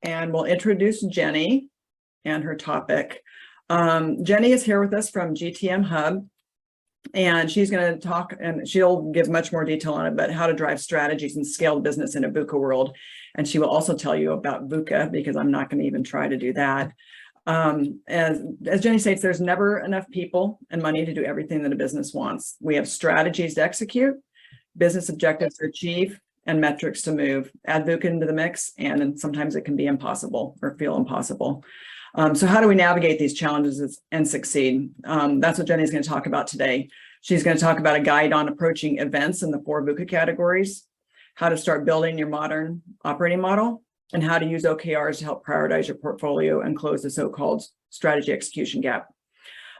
and we'll introduce Jenny and her topic. Jenny is here with us from Gtmhub, and she's going to talk, and she'll give much more detail on it, but how to drive strategies and scale business in a VUCA world. And she will also tell you about VUCA, because I'm not going to even try to do that. As Jenny states, there's never enough people and money to do everything that a business wants. We have strategies to execute, business objectives to achieve, and metrics to move. Add VUCA into the mix, and then sometimes it can be impossible or feel impossible. So how do we navigate these challenges and succeed? That's what Jenny's going to talk about today. She's going to talk about a guide on approaching events in the 4 VUCA categories, how to start building your modern operating model, and how to use OKRs to help prioritize your portfolio and close the so-called strategy execution gap.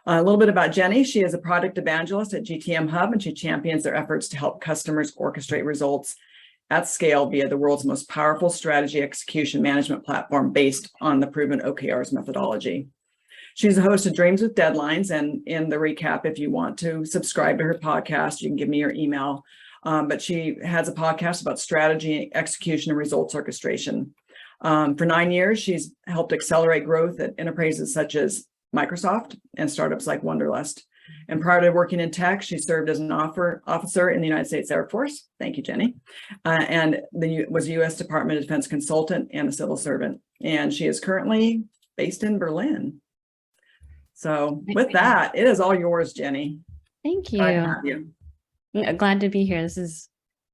A little bit about Jenny. She is a product evangelist at Gtmhub, and she champions their efforts to help customers orchestrate results at scale via the world's most powerful strategy execution management platform based on the proven OKRs methodology. She's the host of Dreams with Deadlines, and in the recap, if you want to subscribe to her podcast, you can give me your email. But she has a podcast about strategy, execution, and results orchestration. For 9 years, she's helped accelerate growth at enterprises such as Microsoft and startups like Wonderlust. And prior to working in tech, she served as an officer in the United States Air Force. Thank you, Jenny. And was a U.S. Department of Defense consultant and a civil servant. And she is currently based in Berlin. So with that, it is all yours, Jenny. Thank you. Glad to have you. Glad to be here.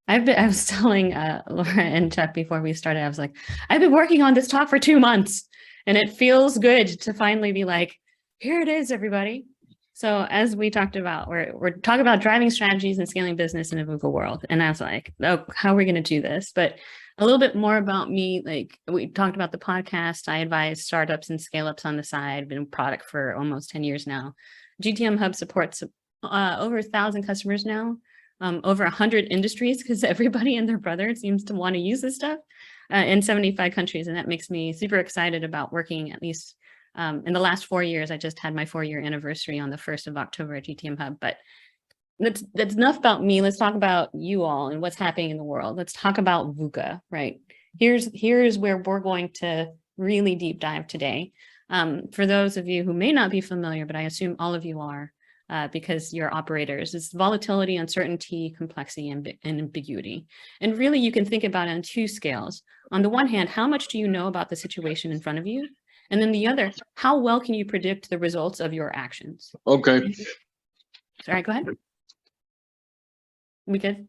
I was telling Laura and Chuck before we started, I was like, I've been working on this talk for 2 months, and it feels good to finally be like, here it is, everybody. So as we talked about, we're talking about driving strategies and scaling business in a VUCA world. And I was like, oh, how are we going to do this? But a little bit more about me, like we talked about the podcast. I advise startups and scale-ups on the side. I've been in product for almost 10 years now. Gtmhub supports over 1,000 customers now, over 100 industries, because everybody and their brother seems to want to use this stuff in 75 countries. And that makes me super excited about working, at least in the last 4 years. I just had my 4-year anniversary on the 1st of October at Gtmhub, but that's enough about me. Let's talk about you all and what's happening in the world. Let's talk about VUCA, right? Here's where we're going to really deep dive today. For those of you who may not be familiar, but I assume all of you are, because you're operators, it's volatility, uncertainty, complexity, and ambiguity. And really, you can think about it on 2 scales. On the one hand, how much do you know about the situation in front of you? And then the other, how well can you predict the results of your actions? Okay. Sorry, go ahead. We good?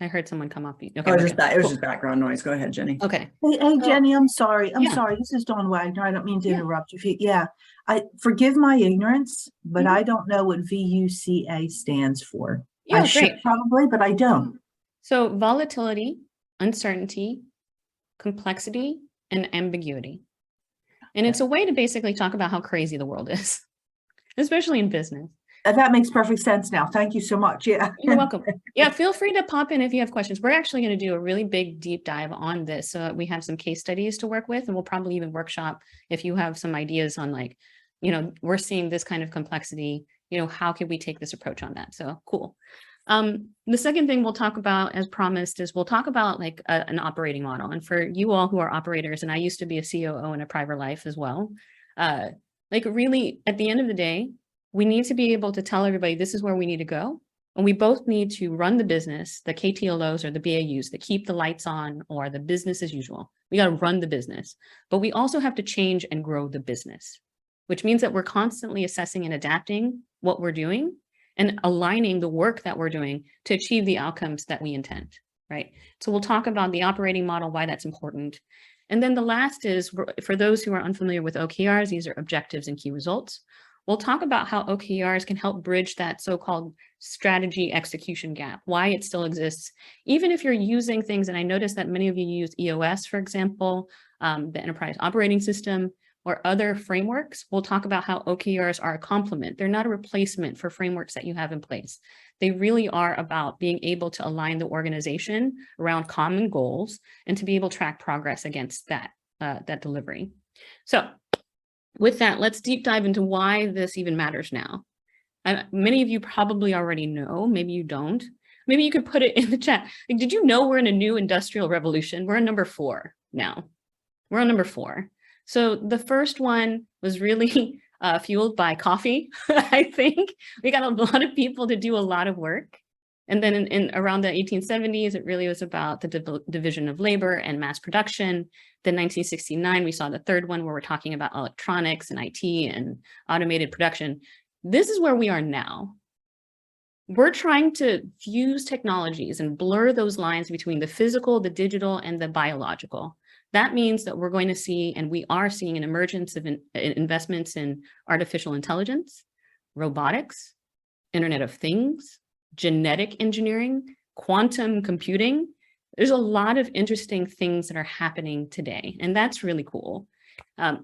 I heard someone come off. Okay, it was just background noise. Go ahead, Jenny. Okay. Hey, Jenny, I'm sorry. I'm sorry. This is Dawn Wagner. I don't mean to interrupt you. Yeah, I forgive my ignorance, but I don't know what VUCA stands for. Yeah, I should probably, but I don't. So volatility, uncertainty, complexity, and ambiguity. And it's a way to basically talk about how crazy the world is, especially in business. That makes perfect sense now. Thank you so much. Yeah. You're welcome. Yeah, feel free to pop in if you have questions. We're actually going to do a really big deep dive on this. So we have some case studies to work with, and we'll probably even workshop if you have some ideas on, like, we're seeing this kind of complexity, how can we take this approach on that? So cool. The second thing we'll talk about, as promised, is we'll talk about like an operating model. And for you all who are operators, and I used to be a COO in a private life as well, like really at the end of the day, we need to be able to tell everybody this is where we need to go. And we both need to run the business, the KTLOs or the BAUs that keep the lights on, or the business as usual. We got to run the business, but we also have to change and grow the business, which means that we're constantly assessing and adapting what we're doing and aligning the work that we're doing to achieve the outcomes that we intend, right? So we'll talk about the operating model, why that's important. And then the last is, for those who are unfamiliar with OKRs, these are objectives and key results. We'll talk about how OKRs can help bridge that so-called strategy execution gap, why it still exists, even if you're using things. And I noticed that many of you use EOS, for example, the enterprise operating system, or other frameworks. We'll talk about how OKRs are a complement. They're not a replacement for frameworks that you have in place. They really are about being able to align the organization around common goals and to be able to track progress against that delivery. So with that, let's deep dive into why this even matters now. Many of you probably already know, maybe you don't. Maybe you could put it in the chat. Like, did you know we're in a new industrial revolution? We're in number 4 now. We're on number 4. So the first one was really fueled by coffee. I think we got a lot of people to do a lot of work. And then in around the 1870s, it really was about the division of labor and mass production. Then 1969, we saw the third one where we're talking about electronics and IT and automated production. This is where we are now. We're trying to fuse technologies and blur those lines between the physical, the digital, and the biological. That means that we're going to see, and we are seeing, an emergence of investments in artificial intelligence, robotics, Internet of Things, genetic engineering, quantum computing. There's a lot of interesting things that are happening today, and that's really cool.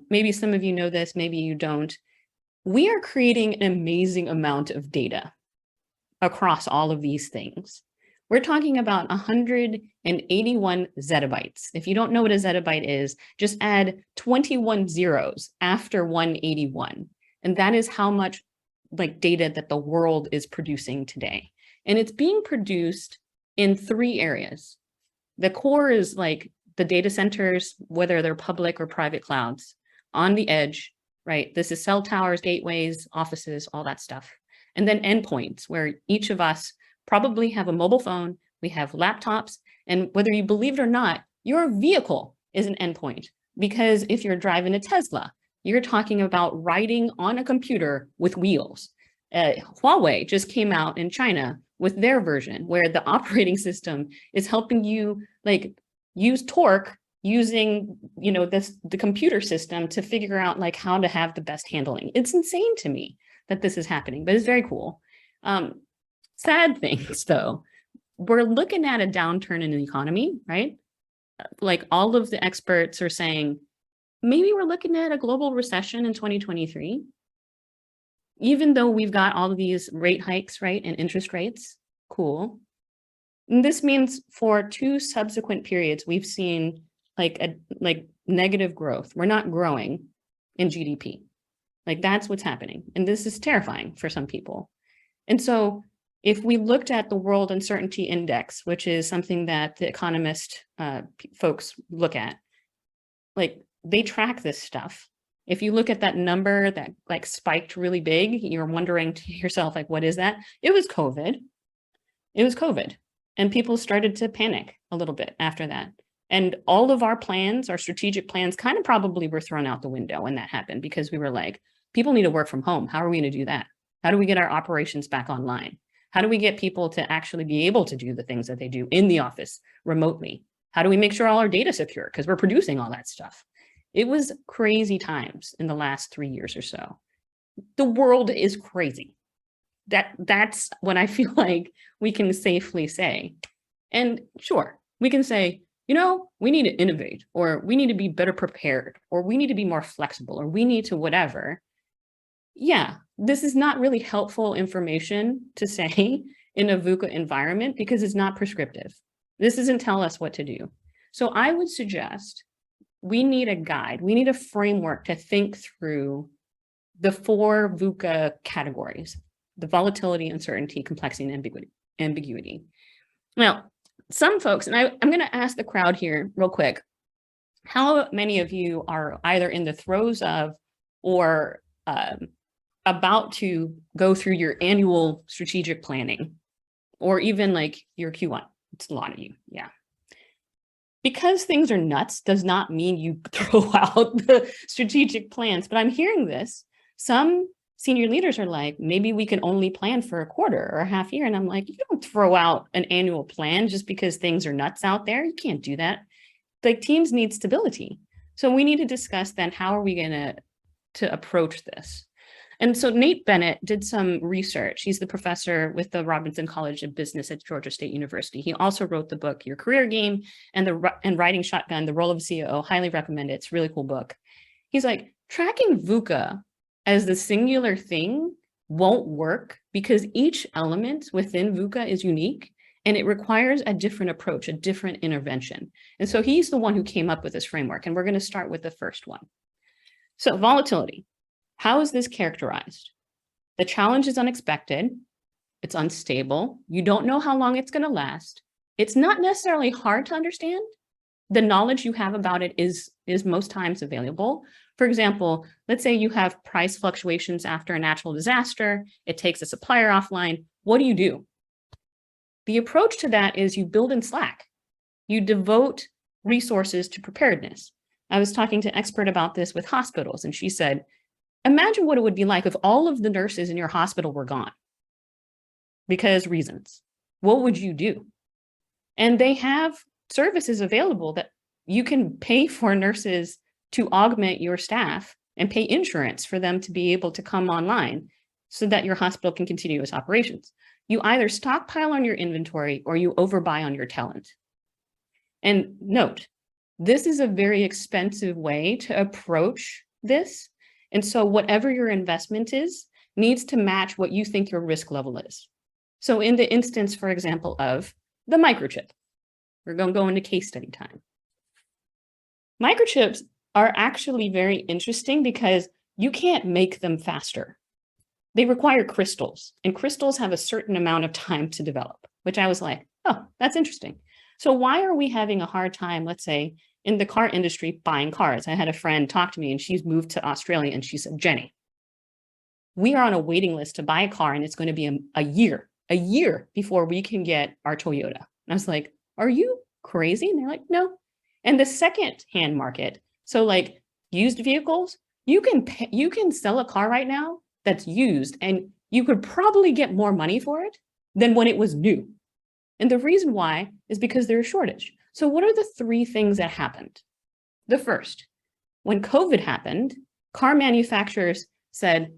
Maybe some of you know this, maybe you don't. We are creating an amazing amount of data across all of these things. We're talking about 181 zettabytes. If you don't know what a zettabyte is, just add 21 zeros after 181. And that is how much data that the world is producing today. And it's being produced in 3 areas. The core is like the data centers, whether they're public or private clouds, on the edge, right? This is cell towers, gateways, offices, all that stuff. And then endpoints, where each of us probably have a mobile phone, we have laptops, and whether you believe it or not, your vehicle is an endpoint. Because if you're driving a Tesla, you're talking about riding on a computer with wheels. Huawei just came out in China with their version, where the operating system is helping you use torque using the computer system to figure out how to have the best handling. It's insane to me that this is happening, but it's very cool. Sad things though, we're looking at a downturn in the economy, right? Like all of the experts are saying, maybe we're looking at a global recession in 2023. Even though we've got all of these rate hikes, right, and interest rates, cool. And this means for 2 subsequent periods, we've seen negative growth. We're not growing in GDP. That's what's happening. And this is terrifying for some people. And so if we looked at the World Uncertainty Index, which is something that the economist folks look at, they track this stuff. If you look at that number that spiked really big, you're wondering to yourself, what is that? It was COVID. It was COVID. And people started to panic a little bit after that. And all of our plans, our strategic plans, kind of probably were thrown out the window when that happened, because we were like, people need to work from home. How are we going to do that? How do we get our operations back online? How do we get people to actually be able to do the things that they do in the office remotely? How do we make sure all our data is secure? Because we're producing all that stuff. It was crazy times in the last 3 years or so. The world is crazy. That's what I feel like we can safely say. And sure, we can say, we need to innovate, or we need to be better prepared, or we need to be more flexible, or we need to whatever. Yeah, this is not really helpful information to say in a VUCA environment because it's not prescriptive. This doesn't tell us what to do. So I would suggest we need a guide. We need a framework to think through the 4 VUCA categories: the volatility, uncertainty, complexity, and ambiguity. Now, some folks, and I'm going to ask the crowd here real quick, how many of you are either in the throes of or about to go through your annual strategic planning, or even your Q1? It's a lot of you, yeah. Because things are nuts does not mean you throw out the strategic plans, but I'm hearing this. Some senior leaders are like, maybe we can only plan for a quarter or a half year. And I'm like, you don't throw out an annual plan just because things are nuts out there. You can't do that. Teams need stability. So we need to discuss then, how are we going to approach this? And so Nate Bennett did some research. He's the professor with the Robinson College of Business at Georgia State University. He also wrote the book, Your Career Game, and Riding Shotgun, The Role of CEO. Highly recommend it. It's a really cool book. He's like, tracking VUCA as the singular thing won't work because each element within VUCA is unique and it requires a different approach, a different intervention. And so he's the one who came up with this framework. And we're going to start with the first one. So volatility. How is this characterized? The challenge is unexpected. It's unstable. You don't know how long it's going to last. It's not necessarily hard to understand, the knowledge you have about it is most times available. For example, let's say you have price fluctuations after a natural disaster. It takes a supplier offline. What do? The approach to that is you build in Slack. You devote resources to preparedness. I was talking to an expert about this with hospitals, and she said, imagine what it would be like if all of the nurses in your hospital were gone because reasons. What would you do? And they have services available that you can pay for nurses to augment your staff and pay insurance for them to be able to come online so that your hospital can continue its operations. You either stockpile on your inventory or you overbuy on your talent. And note, this is a very expensive way to approach this. And so whatever your investment is needs to match what you think your risk level is. So in the instance, for example, of the microchip, we're going to go into case study time. Microchips are actually very interesting because you can't make them faster. They require crystals, and crystals have a certain amount of time to develop, which I was like, oh, that's interesting. So why are we having a hard time, let's say, in the car industry buying cars? I had a friend talk to me and she's moved to Australia and she said, Jenny, we are on a waiting list to buy a car and it's going to be a year before we can get our Toyota. And I was like, are you crazy? And they're like, no. And the second hand market, so like used vehicles, you can sell a car right now that's used and you could probably get more money for it than when it was new. And the reason why is because there's a shortage. So what are the three things that happened? The first, when COVID happened, car manufacturers said,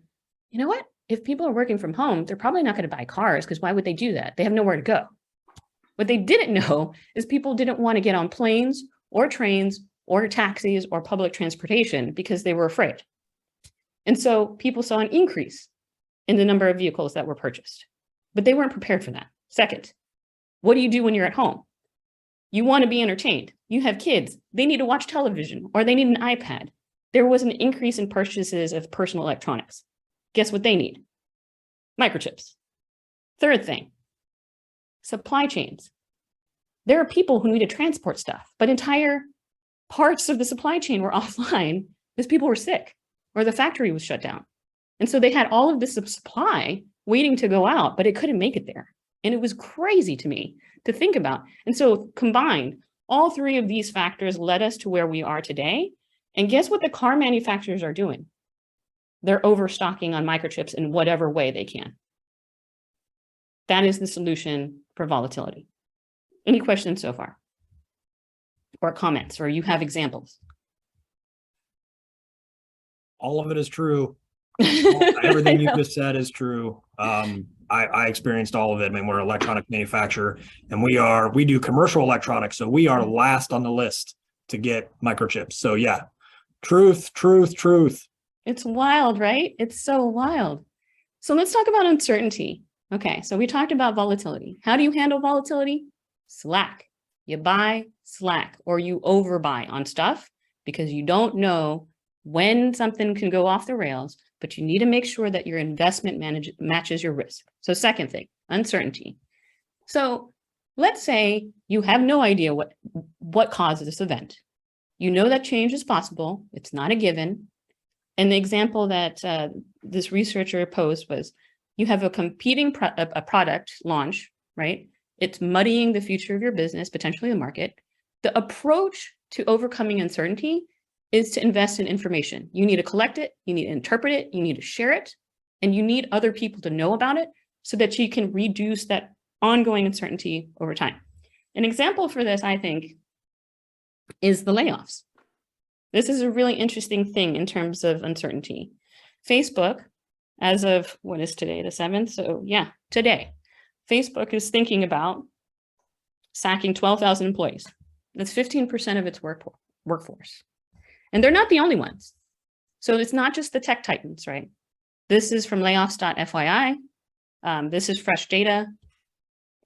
you know what? If people are working from home, they're probably not going to buy cars because why would they do that? They have nowhere to go. What they didn't know is people didn't want to get on planes or trains or taxis or public transportation because they were afraid. And so people saw an increase in the number of vehicles that were purchased, but they weren't prepared for that. Second, what do you do when you're at home? You want to be entertained. You have kids. They need to watch television or they need an iPad. There was an increase in purchases of personal electronics. Guess what they need? Microchips. Third thing, supply chains. There are people who need to transport stuff, but entire parts of the supply chain were offline because people were sick or the factory was shut down. And so they had all of this supply waiting to go out, but it couldn't make it there. And it was crazy to me to think about. And so combined, all three of these factors led us to where we are today. And guess what the car manufacturers are doing? They're overstocking on microchips in whatever way they can. That is the solution for volatility. Any questions so far? Or comments, or you have examples? All of it is true. Everything you just said is true. I experienced all of it. I mean, we're an electronic manufacturer and we do commercial electronics. So we are last on the list to get microchips. So yeah, truth. It's wild, right? It's so wild. So let's talk about uncertainty. Okay, so we talked about volatility. How do you handle volatility? Slack. You buy slack or you overbuy on stuff because you don't know when something can go off the rails, but you need to make sure that your investment matches your risk. So second thing, uncertainty. So let's say you have no idea what causes this event. You know that change is possible. It's not a given. And the example that this researcher posed was you have a competing product launch, right? It's muddying the future of your business, potentially the market. The approach to overcoming uncertainty is to invest in information. You need to collect it, you need to interpret it, you need to share it, and you need other people to know about it so that you can reduce that ongoing uncertainty over time. An example for this, I think, is the layoffs. This is a really interesting thing in terms of uncertainty. Facebook, as of, what is today, the 7th? So yeah, today, Facebook is thinking about sacking 12,000 employees. That's 15% of its workforce. And they're not the only ones. So it's not just the tech titans, right? This is from layoffs.fyi. This is fresh data.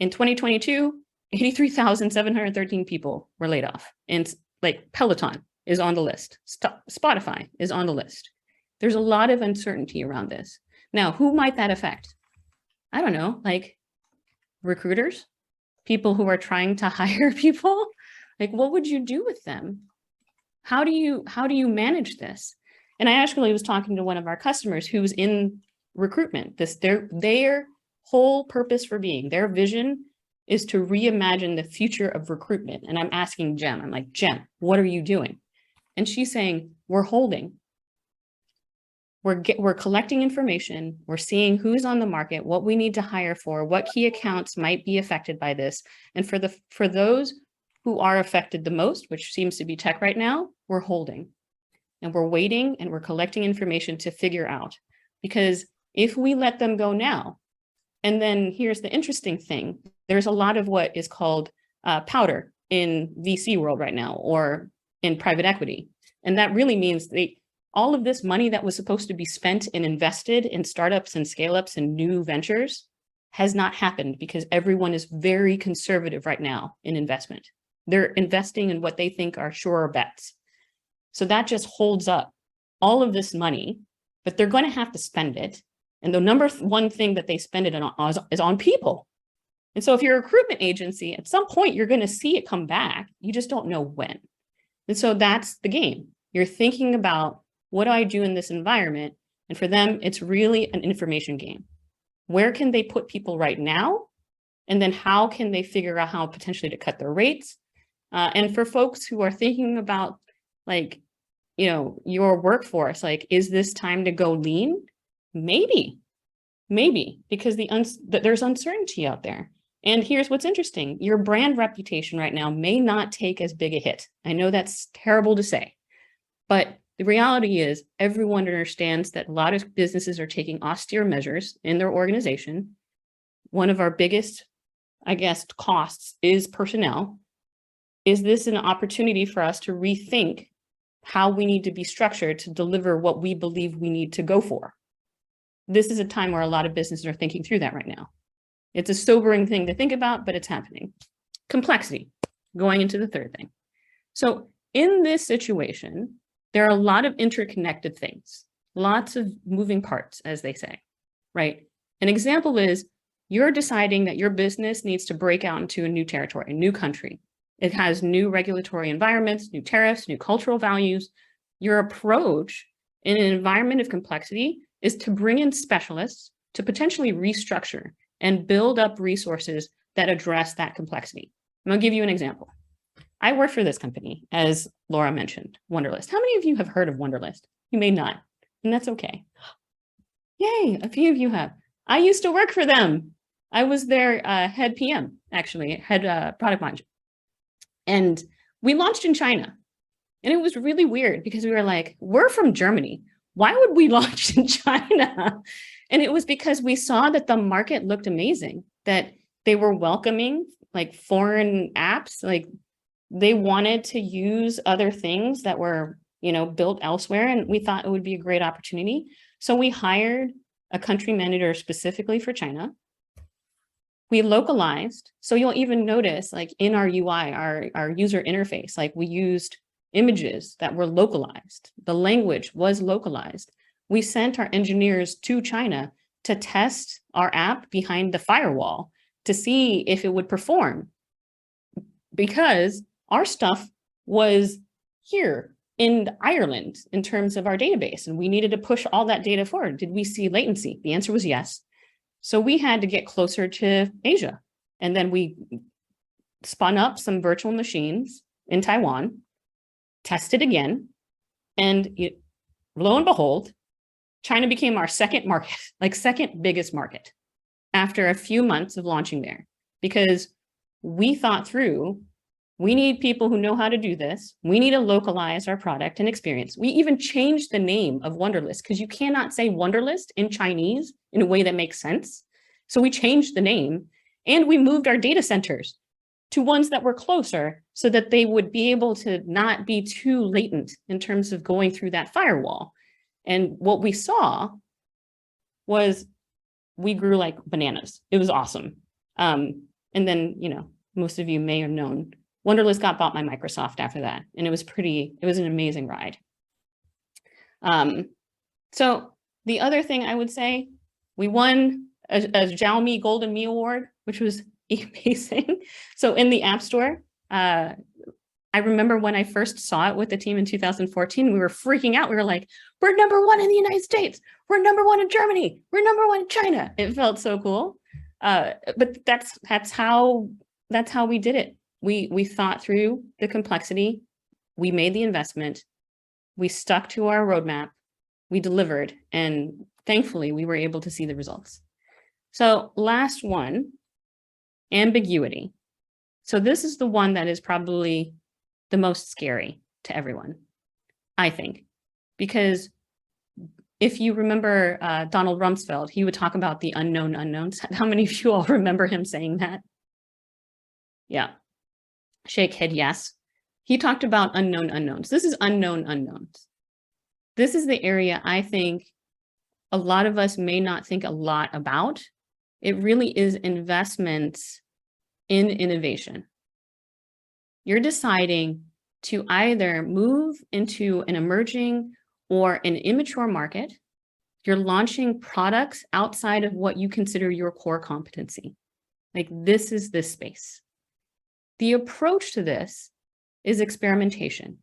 In 2022, 83,713 people were laid off. And like Peloton is on the list. Spotify is on the list. There's a lot of uncertainty around this. Now, who might that affect? I don't know, like recruiters, people who are trying to hire people. Like, what would you do with them? How do you manage this? And I actually was talking to one of our customers who's in recruitment. Their whole purpose for being, their vision is to reimagine the future of recruitment. And I'm asking Jem, I'm like, Jem, what are you doing? And she's saying, we're holding. We're collecting information. We're seeing who's on the market, what we need to hire for, what key accounts might be affected by this. And for those who are affected the most, which seems to be tech right now, we're holding. And we're waiting and we're collecting information to figure out. Because if we let them go now, and then here's the interesting thing, there's a lot of what is called powder in VC world right now, or in private equity. And that really means all of this money that was supposed to be spent and invested in startups and scale-ups and new ventures has not happened because everyone is very conservative right now in investment. They're investing in what they think are surer bets. So that just holds up all of this money, but they're going to have to spend it. And the number one thing that they spend it on is on people. And so if you're a recruitment agency, at some point, you're going to see it come back. You just don't know when. And so that's the game. You're thinking about, what do I do in this environment? And for them, it's really an information game. Where can they put people right now? And then how can they figure out how potentially to cut their rates? And for folks who are thinking about, like, you know, your workforce, like, is this time to go lean? Maybe, because there's uncertainty out there. And here's what's interesting. Your brand reputation right now may not take as big a hit. I know that's terrible to say, but the reality is everyone understands that a lot of businesses are taking austere measures in their organization. One of our biggest, I guess, costs is personnel. Is this an opportunity for us to rethink how we need to be structured to deliver what we believe we need to go for? This is a time where a lot of businesses are thinking through that right now. It's a sobering thing to think about, but it's happening. Complexity, going into the third thing. So in this situation, there are a lot of interconnected things, lots of moving parts, as they say, right? An example is you're deciding that your business needs to break out into a new territory, a new country. It has new regulatory environments, new tariffs, new cultural values. Your approach in an environment of complexity is to bring in specialists to potentially restructure and build up resources that address that complexity. I'm gonna give you an example. I work for this company, as Laura mentioned, Wunderlist. How many of you have heard of Wunderlist? You may not, and that's okay. Yay, a few of you have. I used to work for them. I was their head PM, actually, head product manager. And we launched in China. And it was really weird because we were like, we're from Germany. Why would we launch in China? And it was because we saw that the market looked amazing, that they were welcoming like foreign apps, like they wanted to use other things that were, you know, built elsewhere. And we thought it would be a great opportunity. So we hired a country manager specifically for China. We localized. So you'll even notice like in our UI, our user interface, like we used images that were localized. The language was localized. We sent our engineers to China to test our app behind the firewall to see if it would perform, because our stuff was here in Ireland in terms of our database, and we needed to push all that data forward. Did we see latency? The answer was yes. So we had to get closer to Asia. And then we spun up some virtual machines in Taiwan, tested again, and lo and behold, China became our second market, like second biggest market after a few months of launching there, because we thought through, we need people who know how to do this. We need to localize our product and experience. We even changed the name of Wunderlist because you cannot say Wunderlist in Chinese in a way that makes sense. So we changed the name and we moved our data centers to ones that were closer so that they would be able to not be too latent in terms of going through that firewall. And what we saw was we grew like bananas. It was awesome. And then, you know, most of you may have known Wunderlist got bought by Microsoft after that. And it was an amazing ride. So the other thing I would say, we won a Xiaomi Golden Me Award, which was amazing. So in the App Store, I remember when I first saw it with the team in 2014, we were freaking out. We were like, we're #1 in the United States. We're #1 in Germany. We're #1 in China. It felt so cool. But that's how we did it. We thought through the complexity. We made the investment. We stuck to our roadmap. We delivered. And thankfully, we were able to see the results. So last one, ambiguity. So this is the one that is probably the most scary to everyone, I think, because if you remember Donald Rumsfeld, he would talk about the unknown unknowns. How many of you all remember him saying that? Yeah. Shake head, yes. He talked about unknown unknowns. This is unknown unknowns. This is the area I think a lot of us may not think a lot about. It really is investments in innovation. You're deciding to either move into an emerging or an immature market. You're launching products outside of what you consider your core competency. Like this is this space. The approach to this is experimentation.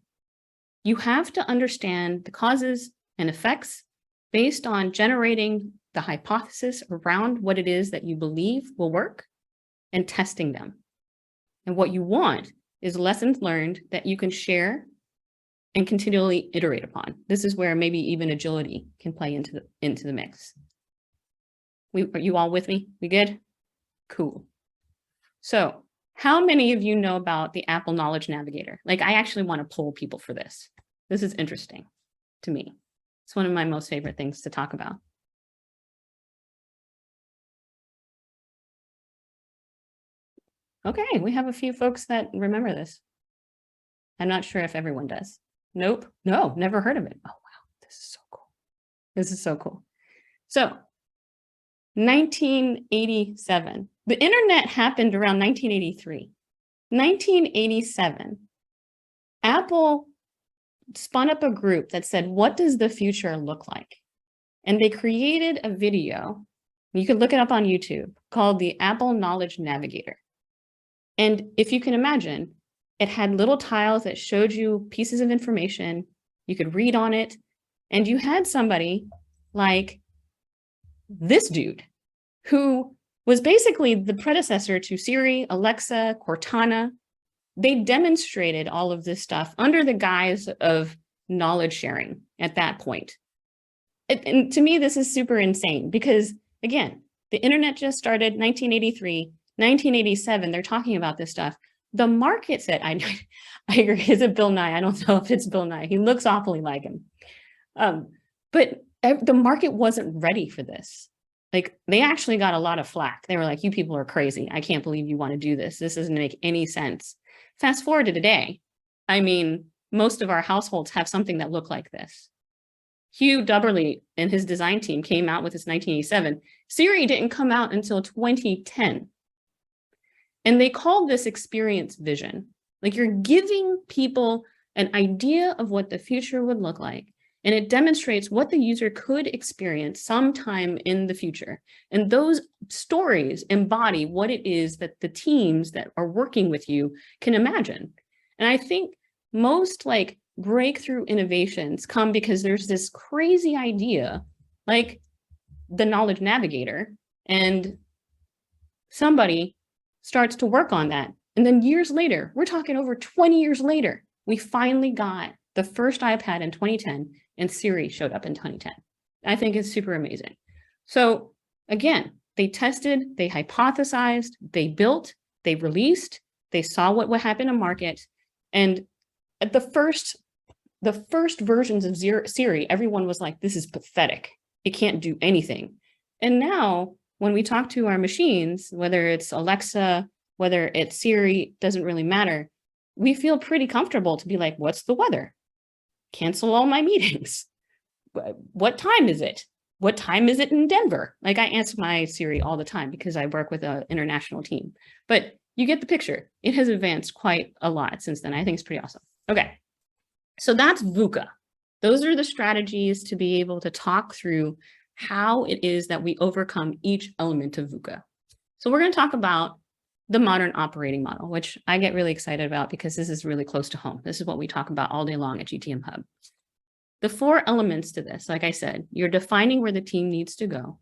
You have to understand the causes and effects based on generating the hypothesis around what it is that you believe will work and testing them. And what you want is lessons learned that you can share and continually iterate upon. This is where maybe even agility can play into the mix. Are you all with me? We good? Cool. So how many of you know about the Apple Knowledge Navigator? Like I actually want to poll people for this. This is interesting to me. It's one of my most favorite things to talk about. Okay, we have a few folks that remember this. I'm not sure if everyone does. Nope, no, never heard of it. Oh, wow, this is so cool. This is so cool. So 1987, the internet happened around 1983. 1987, Apple spun up a group that said, what does the future look like? And they created a video, you can look it up on YouTube, called the Apple Knowledge Navigator. And if you can imagine, it had little tiles that showed you pieces of information. You could read on it. And you had somebody like this dude who was basically the predecessor to Siri, Alexa, Cortana. They demonstrated all of this stuff under the guise of knowledge sharing at that point. And to me, this is super insane because, again, the internet just started 1983. 1987, they're talking about this stuff. The market said, I agree, is it Bill Nye? I don't know if it's Bill Nye. He looks awfully like him. But the market wasn't ready for this. Like they actually got a lot of flack. They were like, you people are crazy. I can't believe you want to do this. This doesn't make any sense. Fast forward to today. I mean, most of our households have something that look like this. Hugh Dubberly and his design team came out with this 1987. Siri didn't come out until 2010. And they called this experience vision. Like you're giving people an idea of what the future would look like. And it demonstrates what the user could experience sometime in the future. And those stories embody what it is that the teams that are working with you can imagine. And I think most like breakthrough innovations come because there's this crazy idea, like the Knowledge Navigator, and somebody starts to work on that. And then years later, we're talking over 20 years later, we finally got the first iPad in 2010 and Siri showed up in 2010. I think it's super amazing. So again, they tested, they hypothesized, they built, they released, they saw what would happen in market. And at the first versions of Siri, everyone was like, this is pathetic. It can't do anything. And now when we talk to our machines, whether it's Alexa, whether it's Siri, doesn't really matter. We feel pretty comfortable to be like, what's the weather? Cancel all my meetings. What time is it? What time is it in Denver? Like I ask my Siri all the time because I work with an international team, but you get the picture. It has advanced quite a lot since then. I think it's pretty awesome. Okay. So that's VUCA. Those are the strategies to be able to talk through how it is that we overcome each element of VUCA. So we're going to talk about the modern operating model, which I get really excited about because this is really close to home. This is what we talk about all day long at GTM Hub. The 4 elements to this, like I said, you're defining where the team needs to go.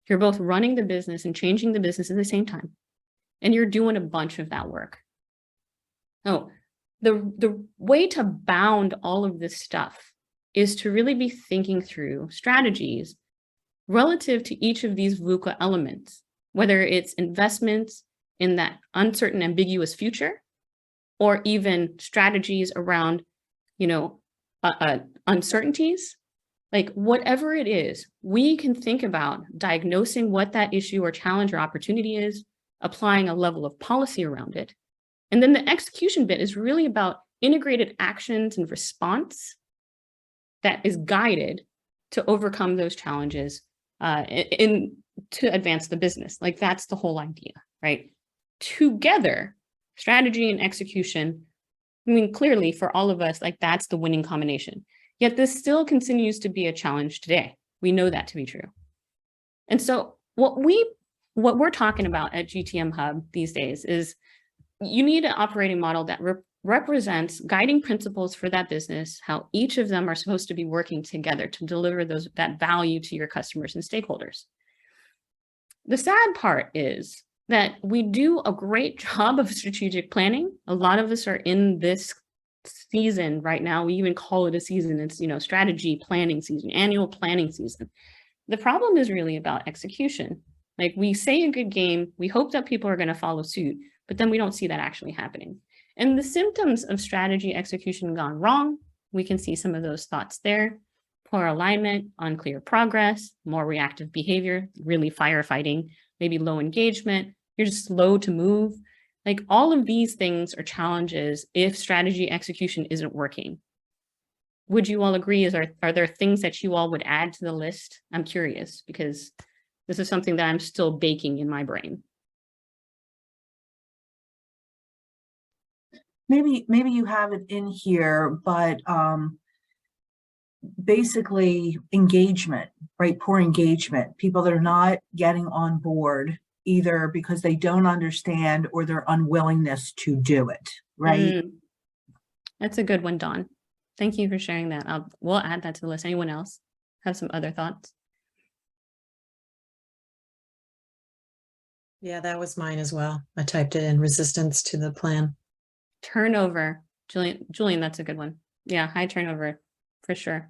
You're both running the business and changing the business at the same time. And you're doing a bunch of that work. Oh, the way to bound all of this stuff is to really be thinking through strategies relative to each of these VUCA elements, whether it's investments in that uncertain, ambiguous future, or even strategies around, uncertainties. Like whatever it is, we can think about diagnosing what that issue or challenge or opportunity is, applying a level of policy around it. And then the execution bit is really about integrated actions and response that is guided to overcome those challenges to advance the business. Like that's the whole idea, right? Together, strategy and execution, clearly for all of us, like that's the winning combination. Yet this still continues to be a challenge today. We know that to be true. And so what we're talking about at GTM Hub these days is you need an operating model that represents guiding principles for that business, how each of them are supposed to be working together to deliver that value to your customers and stakeholders. The sad part is that we do a great job of strategic planning. A lot of us are in this season right now. We even call it a season. It's, strategy planning season, annual planning season. The problem is really about execution. Like we say a good game, we hope that people are going to follow suit, but then we don't see that actually happening. And the symptoms of strategy execution gone wrong, we can see some of those thoughts there. Poor alignment, unclear progress, more reactive behavior, really firefighting, maybe low engagement, you're just slow to move. Like all of these things are challenges if strategy execution isn't working. Would you all agree? Are there things that you all would add to the list? I'm curious because this is something that I'm still baking in my brain. Maybe you have it in here, but basically engagement, right? Poor engagement, people that are not getting on board either because they don't understand or their unwillingness to do it, right? That's a good one, Dawn. Thank you for sharing that. We'll add that to the list. Anyone else have some other thoughts? Yeah, that was mine as well. I typed it in, resistance to the plan. Turnover. Julian, that's a good one. Yeah, high turnover for sure.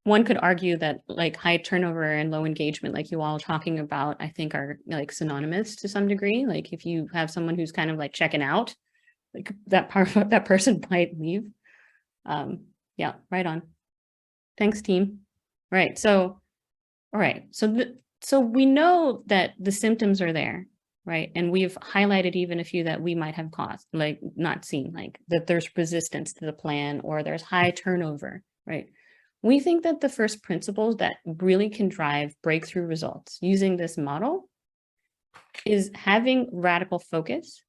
One could argue that like high turnover and low engagement, like you all talking about, I think are like synonymous to some degree. Like if you have someone who's kind of like checking out, like that person might leave. Yeah, right on. Thanks, team. Right. So, all right. So we know that the symptoms are there, right? And we've highlighted even a few that we might have caused, like not seen, like that there's resistance to the plan or there's high turnover, right? We think that the first principles that really can drive breakthrough results using this model is having radical focus,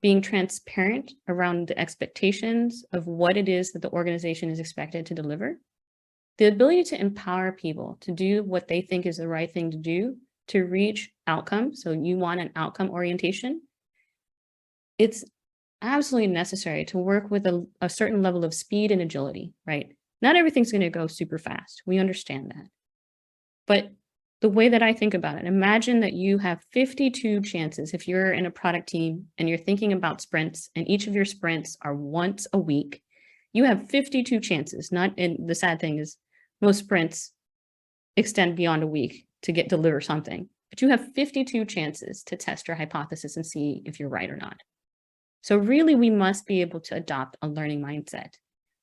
being transparent around the expectations of what it is that the organization is expected to deliver, the ability to empower people to do what they think is the right thing to do to reach outcomes. So you want an outcome orientation. It's absolutely necessary to work with a certain level of speed and agility, right? Not everything's going to go super fast. We understand that. But the way that I think about it, imagine that you have 52 chances if you're in a product team and you're thinking about sprints and each of your sprints are once a week. You have 52 chances. And the sad thing is most sprints extend beyond a week to deliver something, but you have 52 chances to test your hypothesis and see if you're right or not. So really, we must be able to adopt a learning mindset.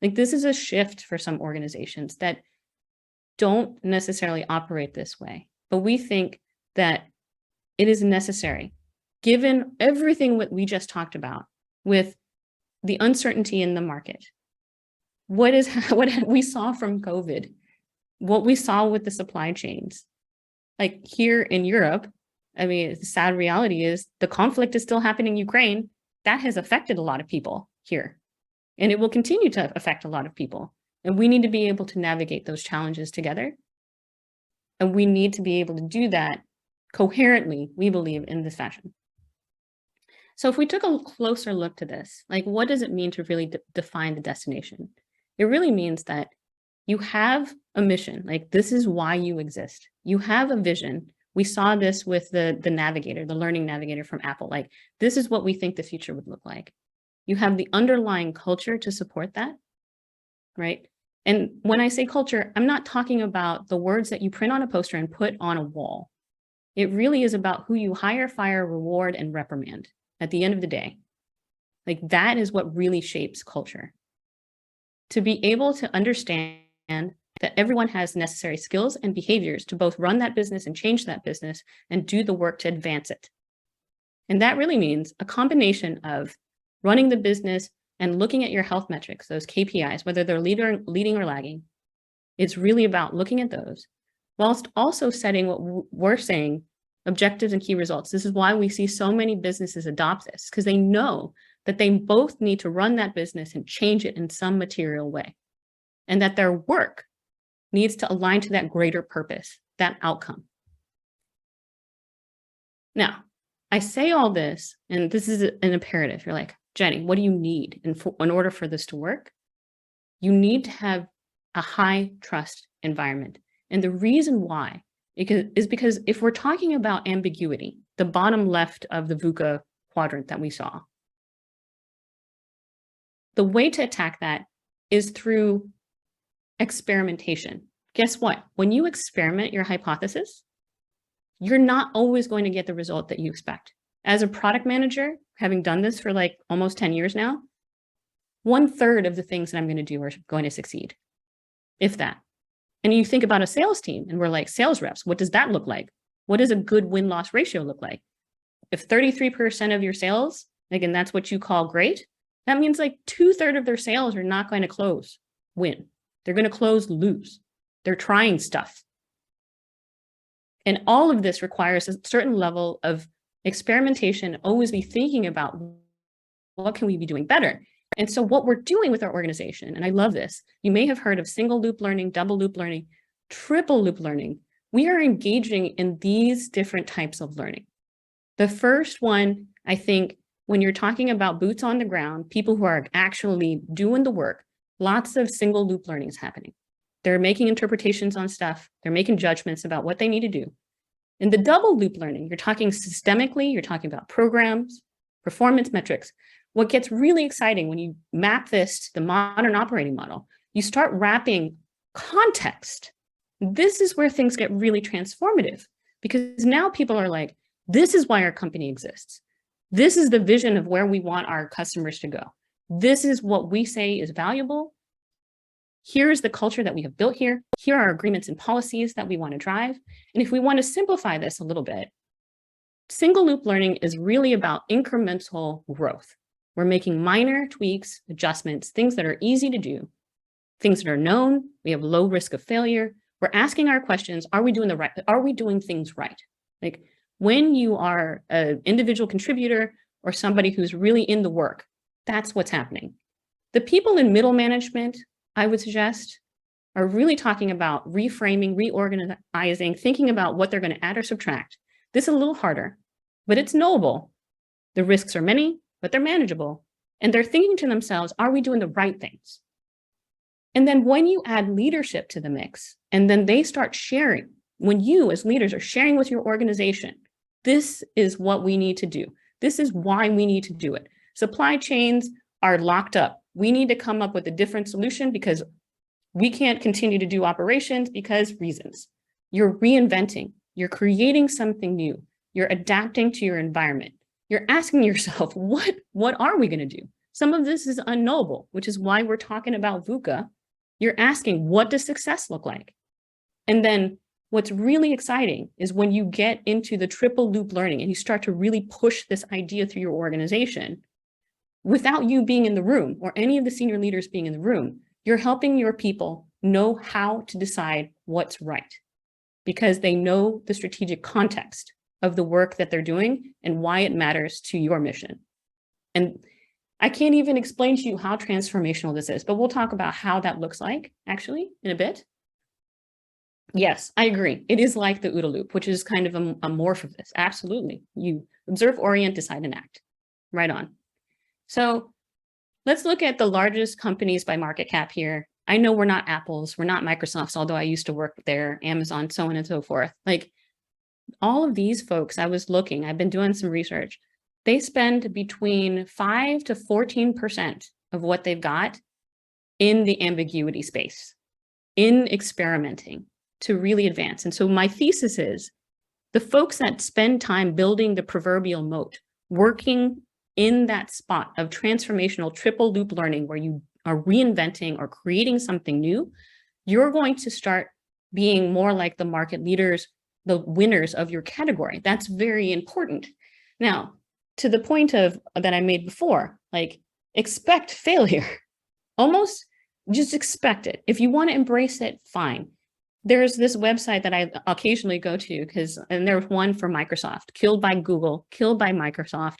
Like this is a shift for some organizations that don't necessarily operate this way, but we think that it is necessary, given everything what we just talked about with the uncertainty in the market. What we saw from COVID, what we saw with the supply chains, like here in Europe, I mean, the sad reality is the conflict is still happening in Ukraine. That has affected a lot of people here. And it will continue to affect a lot of people. And we need to be able to navigate those challenges together. And we need to be able to do that coherently, we believe, in this fashion. So if we took a closer look to this, like what does it mean to really define the destination? It really means that you have a mission, like this is why you exist. You have a vision. We saw this with the navigator, the learning navigator from Apple, like this is what we think the future would look like. You have the underlying culture to support that, right? And when I say culture, I'm not talking about the words that you print on a poster and put on a wall. It really is about who you hire, fire, reward, and reprimand at the end of the day. Like that is what really shapes culture. To be able to understand that everyone has necessary skills and behaviors to both run that business and change that business and do the work to advance it. And that really means a combination of running the business and looking at your health metrics, those KPIs, whether they're leading or lagging. It's really about looking at those, whilst also setting what we're saying, objectives and key results. This is why we see so many businesses adopt this, because they know that they both need to run that business and change it in some material way, and that their work needs to align to that greater purpose, that outcome. Now, I say all this, and this is an imperative. You're like, Jenny, what do you need in order for this to work? You need to have a high trust environment. And the reason why is because if we're talking about ambiguity, the bottom left of the VUCA quadrant that we saw, the way to attack that is through experimentation. Guess what? When you experiment your hypothesis, you're not always going to get the result that you expect. As a product manager, having done this for like almost 10 years now, 1/3 of the things that I'm going to do are going to succeed, if that. And you think about a sales team and we're like sales reps, what does that look like? What does a good win-loss ratio look like? If 33% of your sales, again, that's what you call great, that means like 2/3 of their sales are not going to close win. They're going to close lose. They're trying stuff. And all of this requires a certain level of experimentation, always be thinking about what can we be doing better. And so what we're doing with our organization, and I love this, you may have heard of single loop learning, double loop learning, triple loop learning. We are engaging in these different types of learning. The first one, I think, when you're talking about boots on the ground, people who are actually doing the work, lots of single loop learning is happening. They're making interpretations on stuff. They're making judgments about what they need to do. In the double loop learning, you're talking systemically, you're talking about programs, performance metrics. What gets really exciting when you map this to the modern operating model, you start wrapping context. This is where things get really transformative, because now people are like, this is why our company exists. This is the vision of where we want our customers to go. This is what we say is valuable. Here's the culture that we have built here. Here are agreements and policies that we want to drive. And if we want to simplify this a little bit, single loop learning is really about incremental growth. We're making minor tweaks, adjustments, things that are easy to do, things that are known. We have low risk of failure. We're asking our questions. Are we doing things right? Like when you are an individual contributor or somebody who's really in the work, that's what's happening. The people in middle management, I would suggest, are really talking about reframing, reorganizing, thinking about what they're going to add or subtract. This is a little harder, but it's knowable. The risks are many, but they're manageable. And they're thinking to themselves, are we doing the right things? And then when you add leadership to the mix, and then they start sharing, when you as leaders are sharing with your organization, this is what we need to do. This is why we need to do it. Supply chains are locked up. We need to come up with a different solution because we can't continue to do operations because reasons. You're reinventing, you're creating something new, you're adapting to your environment. You're asking yourself, what are we going to do? Some of this is unknowable, which is why we're talking about VUCA. You're asking, what does success look like? And then what's really exciting is when you get into the triple loop learning and you start to really push this idea through your organization, without you being in the room or any of the senior leaders being in the room, you're helping your people know how to decide what's right because they know the strategic context of the work that they're doing and why it matters to your mission. And I can't even explain to you how transformational this is, but we'll talk about how that looks like actually in a bit. Yes, I agree. It is like the OODA loop, which is kind of a morph of this. Absolutely. You observe, orient, decide, and act. Right on. So let's look at the largest companies by market cap here. I know we're not Apple's, we're not Microsoft's, although I used to work there, Amazon, so on and so forth. Like all of these folks, I've been doing some research. They spend between 5 to 14% of what they've got in the ambiguity space, in experimenting to really advance. And so my thesis is the folks that spend time building the proverbial moat, working in that spot of transformational triple loop learning where you are reinventing or creating something new, you're going to start being more like the market leaders, the winners of your category. That's very important. Now, to the point of that I made before, like expect failure. Almost just expect it. If you want to embrace it, fine. There's this website that I occasionally go to and there's one for Microsoft, killed by Google, killed by Microsoft.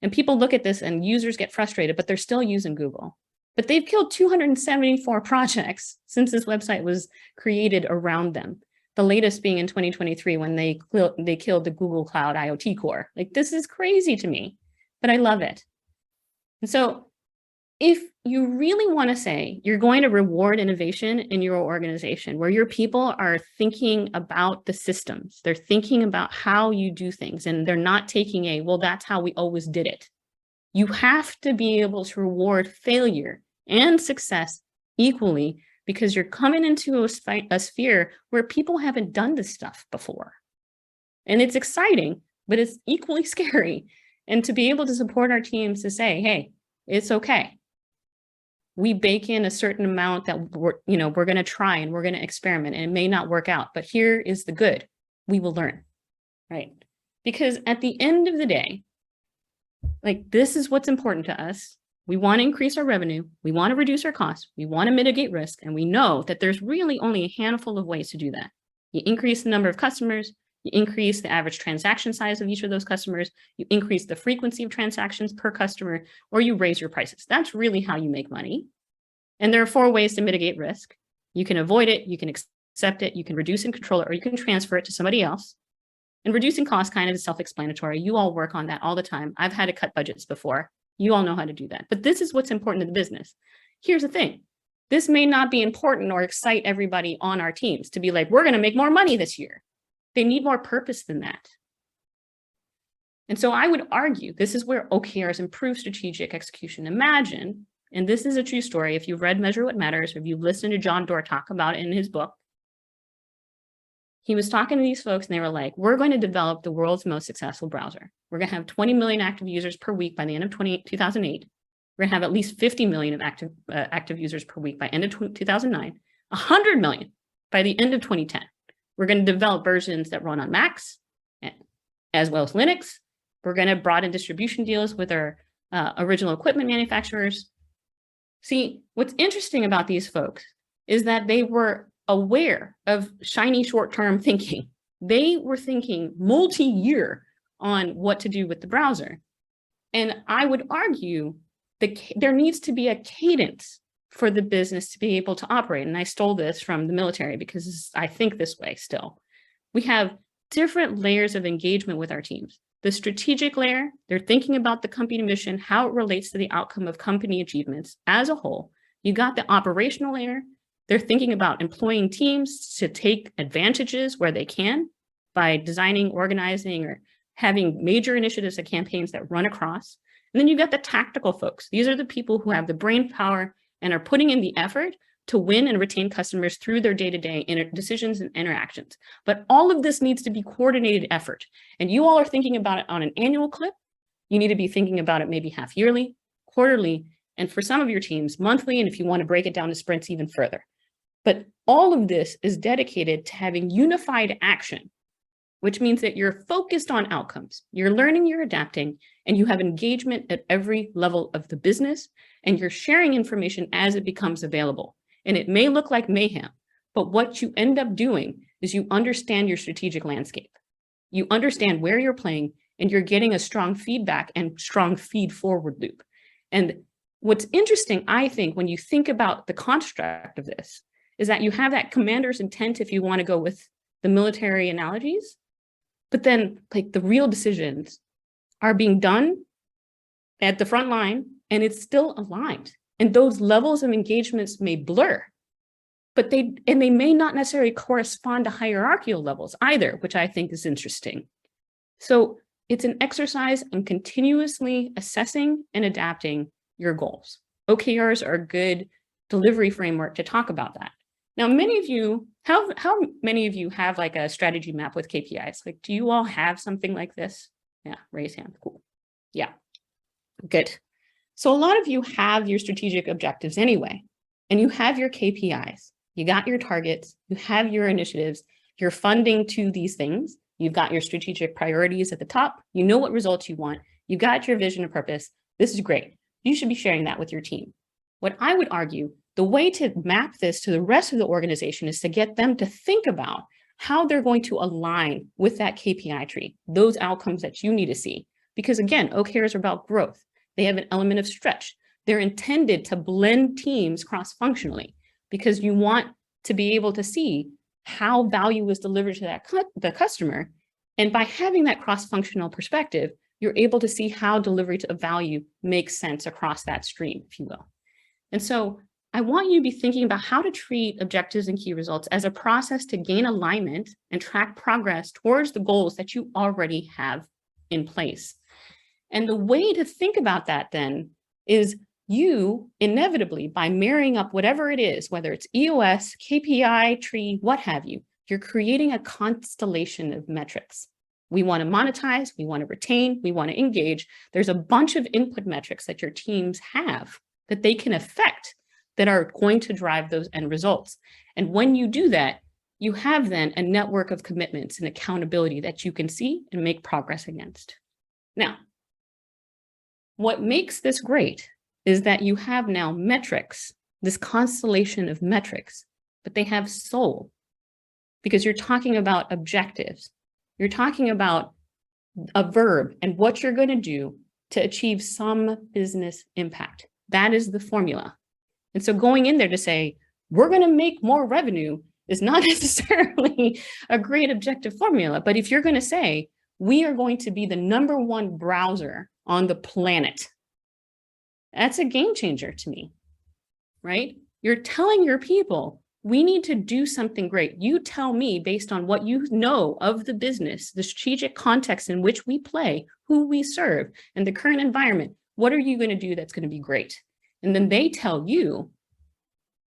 And people look at this and users get frustrated, but they're still using Google. But they've killed 274 projects since this website was created around them. The latest being in 2023 when they killed the Google Cloud IoT core. Like, this is crazy to me, but I love it. And so if you really want to say you're going to reward innovation in your organization where your people are thinking about the systems, they're thinking about how you do things, and they're not taking well, that's how we always did it. You have to be able to reward failure and success equally because you're coming into a sphere where people haven't done this stuff before. And it's exciting, but it's equally scary. And to be able to support our teams to say, hey, it's okay. We bake in a certain amount that we're going to try and we're going to experiment and it may not work out, but here is the good. We will learn, right? Because at the end of the day, like this is what's important to us. We want to increase our revenue. We want to reduce our costs. We want to mitigate risk. And we know that there's really only a handful of ways to do that. You increase the number of customers, you increase the average transaction size of each of those customers, you increase the frequency of transactions per customer, or you raise your prices. That's really how you make money. And there are 4 ways to mitigate risk. You can avoid it, you can accept it, you can reduce and control it, or you can transfer it to somebody else. And reducing cost kind of is self-explanatory. You all work on that all the time. I've had to cut budgets before. You all know how to do that. But this is what's important to the business. Here's the thing. This may not be important or excite everybody on our teams to be like, we're going to make more money this year. They need more purpose than that. And so I would argue this is where OKRs improve strategic execution. Imagine, and this is a true story, if you've read Measure What Matters, or if you've listened to John Doerr talk about it in his book, he was talking to these folks and they were like, we're going to develop the world's most successful browser. We're going to have 20 million active users per week by the end of 2008. We're going to have at least 50 million of active users per week by end of 2009, 100 million by the end of 2010. We're going to develop versions that run on Macs as well as Linux. We're going to broaden distribution deals with our original equipment manufacturers. See, what's interesting about these folks is that they were aware of shiny short-term thinking. They were thinking multi-year on what to do with the browser. And I would argue that there needs to be a cadence for the business to be able to operate. And I stole this from the military because I think this way still. We have different layers of engagement with our teams. The strategic layer, they're thinking about the company mission, how it relates to the outcome of company achievements as a whole. You got the operational layer. They're thinking about employing teams to take advantages where they can by designing, organizing, or having major initiatives and campaigns that run across. And then you got the tactical folks. These are the people who have the brain power and are putting in the effort to win and retain customers through their day-to-day decisions and interactions. But all of this needs to be coordinated effort. And you all are thinking about it on an annual clip. You need to be thinking about it maybe half yearly, quarterly, and for some of your teams, monthly, and if you want to break it down to sprints even further. But all of this is dedicated to having unified action, which means that you're focused on outcomes, you're learning, you're adapting, and you have engagement at every level of the business, and you're sharing information as it becomes available. And it may look like mayhem, but what you end up doing is you understand your strategic landscape. You understand where you're playing, and you're getting a strong feedback and strong feed forward loop. And what's interesting, I think, when you think about the construct of this, is that you have that commander's intent if you want to go with the military analogies, but then like the real decisions are being done at the front line and it's still aligned. And those levels of engagements may blur, but they may not necessarily correspond to hierarchical levels either, which I think is interesting. So it's an exercise in continuously assessing and adapting your goals. OKRs are a good delivery framework to talk about that. Now, many of you, how many of you have like a strategy map with KPIs? Like, do you all have something like this? Yeah, raise hand. Cool. Yeah, good. So a lot of you have your strategic objectives anyway, and you have your KPIs. You got your targets, you have your initiatives, you're funding to these things. You've got your strategic priorities at the top. You know what results you want. You got your vision and purpose. This is great. You should be sharing that with your team. What I would argue, the way to map this to the rest of the organization is to get them to think about how they're going to align with that KPI tree, those outcomes that you need to see. Because again, OKRs are about growth. They have an element of stretch. They're intended to blend teams cross-functionally because you want to be able to see how value is delivered to the customer. And by having that cross-functional perspective, you're able to see how delivery of value makes sense across that stream, if you will. And so I want you to be thinking about how to treat objectives and key results as a process to gain alignment and track progress towards the goals that you already have in place. And the way to think about that then is you inevitably, by marrying up whatever it is, whether it's EOS, KPI, tree, what have you, you're creating a constellation of metrics. We want to monetize, we want to retain, we want to engage. There's a bunch of input metrics that your teams have that they can affect that are going to drive those end results. And when you do that, you have then a network of commitments and accountability that you can see and make progress against. Now, what makes this great is that you have now metrics, this constellation of metrics, but they have soul because you're talking about objectives. You're talking about a verb and what you're going to do to achieve some business impact. That is the formula. And so going in there to say, we're going to make more revenue is not necessarily a great objective formula. But if you're going to say, we are going to be the #1 browser on the planet, that's a game changer to me, right? You're telling your people, we need to do something great. You tell me based on what you know of the business, the strategic context in which we play, who we serve, and the current environment. What are you going to do that's going to be great? And then they tell you,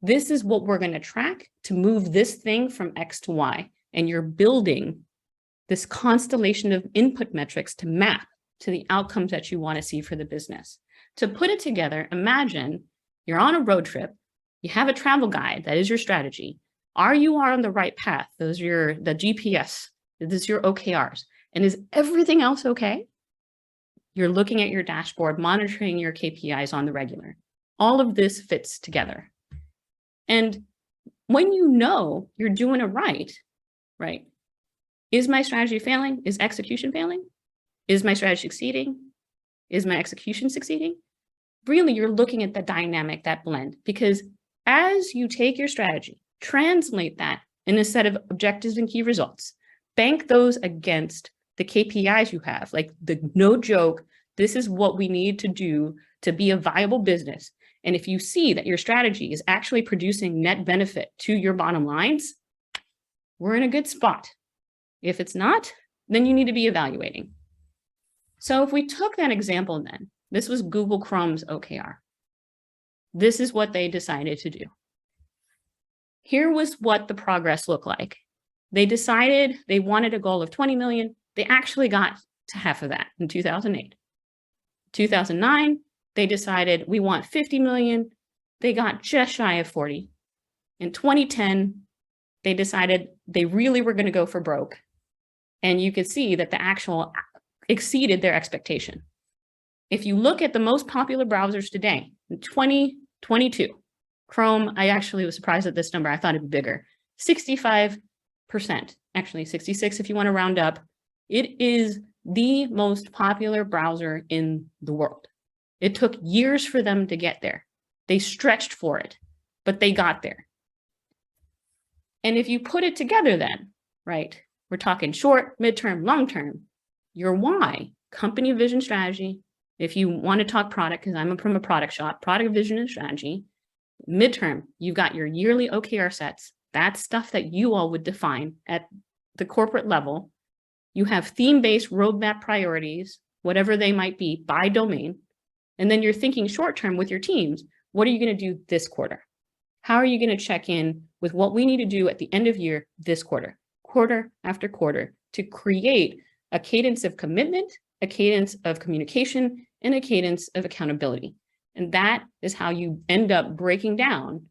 this is what we're going to track to move this thing from X to Y. And you're building this constellation of input metrics to map to the outcomes that you want to see for the business. To put it together, imagine you're on a road trip, you have a travel guide, that is your strategy. Are you on the right path? Those are the GPS, this is your OKRs. And is everything else okay? You're looking at your dashboard, monitoring your KPIs on the regular. All of this fits together. And when you know you're doing it right, is my strategy failing? Is execution failing? Is my strategy succeeding? Is my execution succeeding? Really, you're looking at the dynamic, that blend, because as you take your strategy, translate that in a set of objectives and key results, bank those against the KPIs you have, like the no joke, this is what we need to do to be a viable business. And if you see that your strategy is actually producing net benefit to your bottom lines, we're in a good spot. If it's not, then you need to be evaluating. So if we took that example then, this was Google Chrome's OKR. This is what they decided to do. Here was what the progress looked like. They decided they wanted a goal of 20 million. They actually got to half of that in 2008. 2009, they decided we want 50 million. They got just shy of 40. In 2010, they decided they really were going to go for broke. And you could see that the actual exceeded their expectation. If you look at the most popular browsers today, in 2022, Chrome, I actually was surprised at this number. I thought it'd be bigger. 65%, actually 66 if you want to round up. It is the most popular browser in the world. It took years for them to get there. They stretched for it, but they got there. And if you put it together then, right, we're talking short, midterm, long-term, your why, company vision strategy. If you want to talk product, because I'm from a product shop, product vision and strategy. Midterm, you've got your yearly OKR sets. That's stuff that you all would define at the corporate level. You have theme-based roadmap priorities, whatever they might be, by domain. And then you're thinking short-term with your teams. What are you going to do this quarter? How are you going to check in with what we need to do at the end of year this quarter, quarter after quarter, to create a cadence of commitment, a cadence of communication, and a cadence of accountability. And that is how you end up breaking down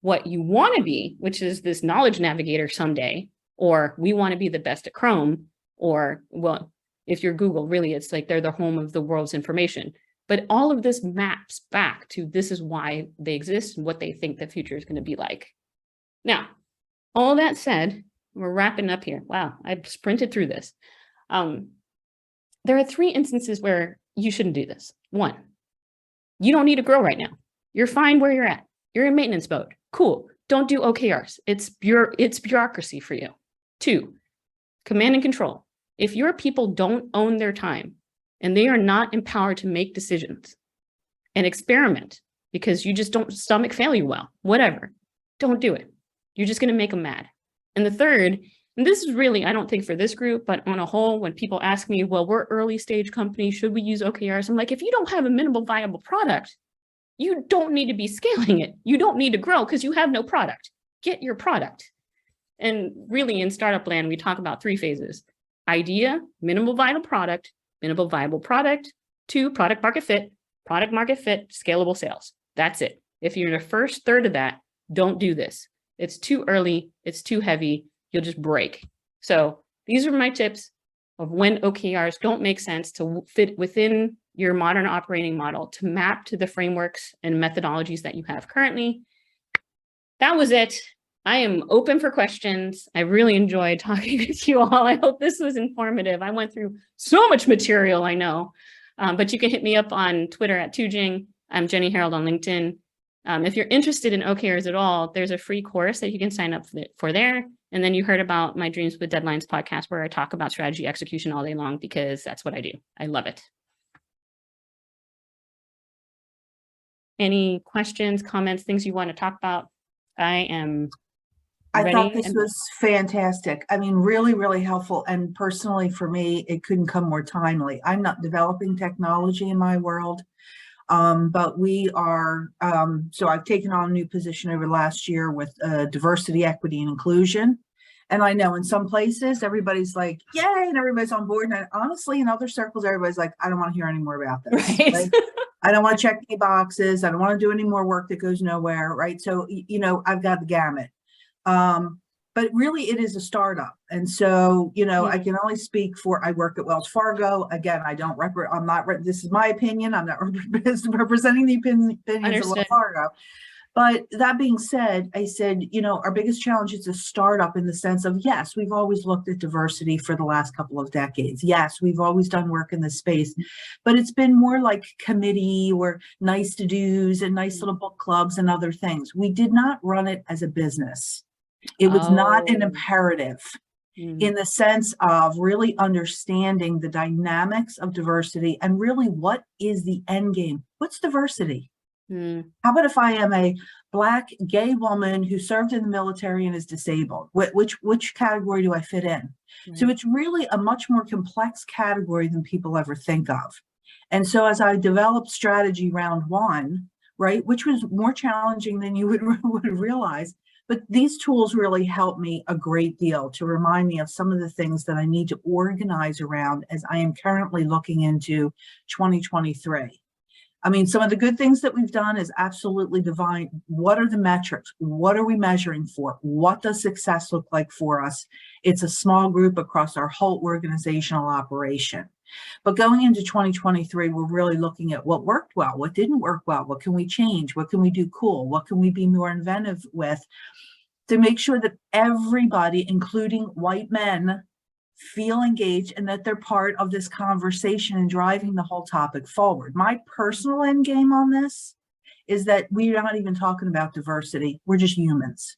what you want to be, which is this knowledge navigator someday, or we want to be the best at Chrome, or, well, if you're Google, really, it's like they're the home of the world's information. But all of this maps back to this is why they exist and what they think the future is going to be like. Now, all that said, we're wrapping up here. Wow, I've sprinted through this. There are 3 instances where you shouldn't do this. 1, you don't need to grow right now. You're fine where you're at. You're in maintenance mode. Cool. Don't do OKRs. It's bureaucracy for you. 2, command and control. If your people don't own their time and they are not empowered to make decisions and experiment because you just don't stomach failure well, whatever, don't do it. You're just going to make them mad. And the 3rd, and this is really, I don't think for this group, but on a whole, when people ask me, well, we're early stage company, should we use OKRs? I'm like, if you don't have a minimal viable product, you don't need to be scaling it. You don't need to grow because you have no product. Get your product. And really in startup land, we talk about 3 phases: idea, minimal viable product, 2, product market fit, scalable sales. That's it. If you're in the first third of that, don't do this. It's too early. It's too heavy. You'll just break. So these are my tips of when OKRs don't make sense to fit within your modern operating model, to map to the frameworks and methodologies that you have currently. That was it. I am open for questions. I really enjoyed talking with you all. I hope this was informative. I went through so much material, I know, but you can hit me up on Twitter at Tujing. I'm Jenny Herald on LinkedIn. If you're interested in OKRs at all, there's a free course that you can sign up for there. And then you heard about my Dreams with Deadlines podcast, where I talk about strategy execution all day long, because that's what I do. I love it. Any questions, comments, things you want to talk about? I thought this was fantastic. I mean, really, really helpful. And personally, for me, it couldn't come more timely. I'm not developing technology in my world, but we are. So I've taken on a new position over the last year with diversity, equity, and inclusion. And I know in some places, everybody's like, yay, and everybody's on board. And honestly, in other circles, everybody's like, I don't want to hear any more about this. Right. Like, I don't want to check any boxes. I don't want to do any more work that goes nowhere. Right. So, you know, I've got the gamut. But really it is a startup. And so, you know, I can only speak for, I work at Wells Fargo. Again, this is my opinion. I'm not representing the opinions of Wells Fargo. But that being said, I said, you know, our biggest challenge is a startup in the sense of, yes, we've always looked at diversity for the last couple of decades. Yes, we've always done work in this space, but it's been more like committee or nice to do's and nice little book clubs and other things. We did not run it as a business. It was not an imperative in the sense of really understanding the dynamics of diversity and really what is the end game? What's diversity? How about if I am a Black gay woman who served in the military and is disabled? Which category do I fit in? So it's really a much more complex category than people ever think of. And so as I developed strategy round 1, right, which was more challenging than you would realize, but these tools really helped me a great deal to remind me of some of the things that I need to organize around as I am currently looking into 2023. I mean, some of the good things that we've done is absolutely divine. What are the metrics? What are we measuring for? What does success look like for us? It's a small group across our whole organizational operation. But going into 2023, we're really looking at what worked well, what didn't work well, what can we change, what can we do cool, what can we be more inventive with, to make sure that everybody, including white men, feel engaged and that they're part of this conversation and driving the whole topic forward. My personal end game on this is that we're not even talking about diversity. We're just humans.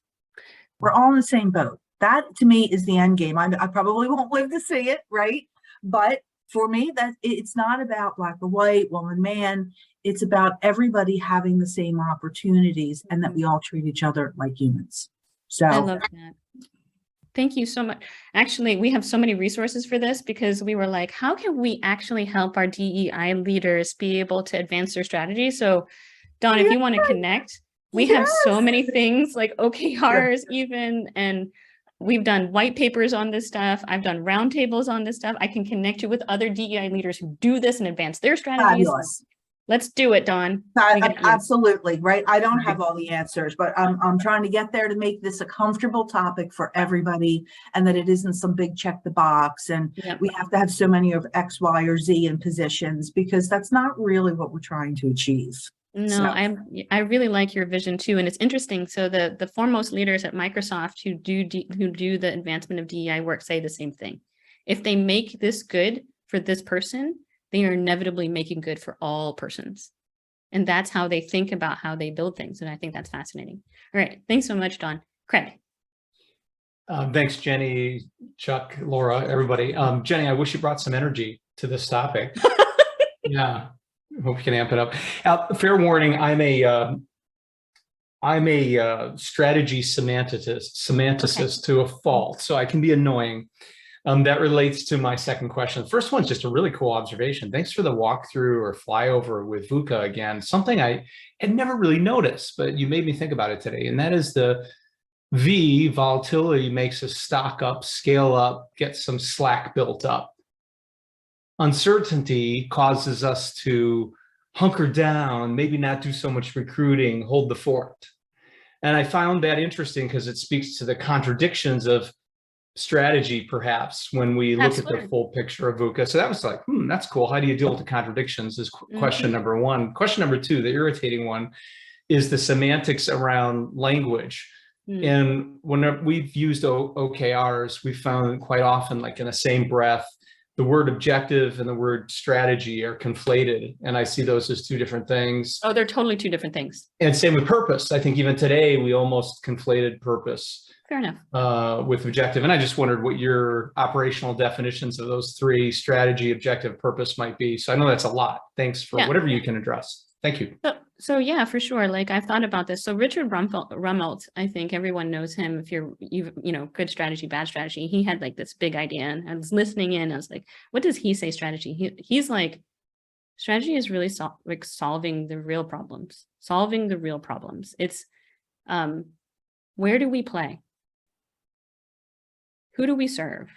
We're all in the same boat. That to me is the end game. I probably won't live to see it, right? But for me, that it's not about black or white, woman, man. It's about everybody having the same opportunities and that we all treat each other like humans. So I love that. Thank you so much. Actually, we have so many resources for this because we were like, how can we actually help our DEI leaders be able to advance their strategy? So Dawn, if you want to connect, we have so many things like OKRs even, and we've done white papers on this stuff. I've done roundtables on this stuff. I can connect you with other DEI leaders who do this and advance their strategies. fabulous. Let's do it, Dawn. We got you. Absolutely, right? I don't have all the answers, but I'm trying to get there to make this a comfortable topic for everybody and that it isn't some big check the box and Yep. we have to have so many of X, Y, or Z in positions because that's not really what we're trying to achieve. No, So- I really like your vision too, and it's interesting. So the foremost leaders at Microsoft who do the advancement of DEI work say the same thing. If they make this good for this person, they are inevitably making good for all persons, and that's how they think about how they build things. And I think that's fascinating. All right, thanks so much, Dawn. Craig. Thanks, Jenny, Chuck, Laura, everybody. Jenny, I wish you brought some energy to this topic. Yeah. Hope you can amp it up. Fair warning, I'm a strategy semanticist to a fault, so I can be annoying. That relates to my second question. The first one's just a really cool observation. Thanks for the walkthrough or flyover with VUCA again. Something I had never really noticed, but you made me think about it today, and that is the V, volatility, makes us stock up, scale up, get some slack built up. Uncertainty causes us to hunker down, maybe not do so much recruiting, hold the fort. And I found that interesting because it speaks to the contradictions of strategy, perhaps, when we look Absolutely. at the full picture of VUCA. So that was like, that's cool. How do you deal with the contradictions is question number one. Question number two, the irritating one, is the semantics around language. And whenever we've used OKRs, we found quite often, like in the same breath, the word objective and the word strategy are conflated. And I see those as two different things. Oh, they're totally two different things. And same with purpose. I think even today, we almost conflated purpose Fair enough. with objective. And I just wondered what your operational definitions of those three, strategy, objective, purpose, might be. So I know that's a lot. Thanks for whatever you can address. Thank you. So yeah, for sure. Like I've thought about this. So Richard Rummelt, I think everyone knows him. If you know, good strategy, bad strategy. He had like this big idea, and I was listening in. I was like, what does he say? Strategy. He's like, strategy is really like solving the real problems. Solving the real problems. It's where do we play? Who do we serve?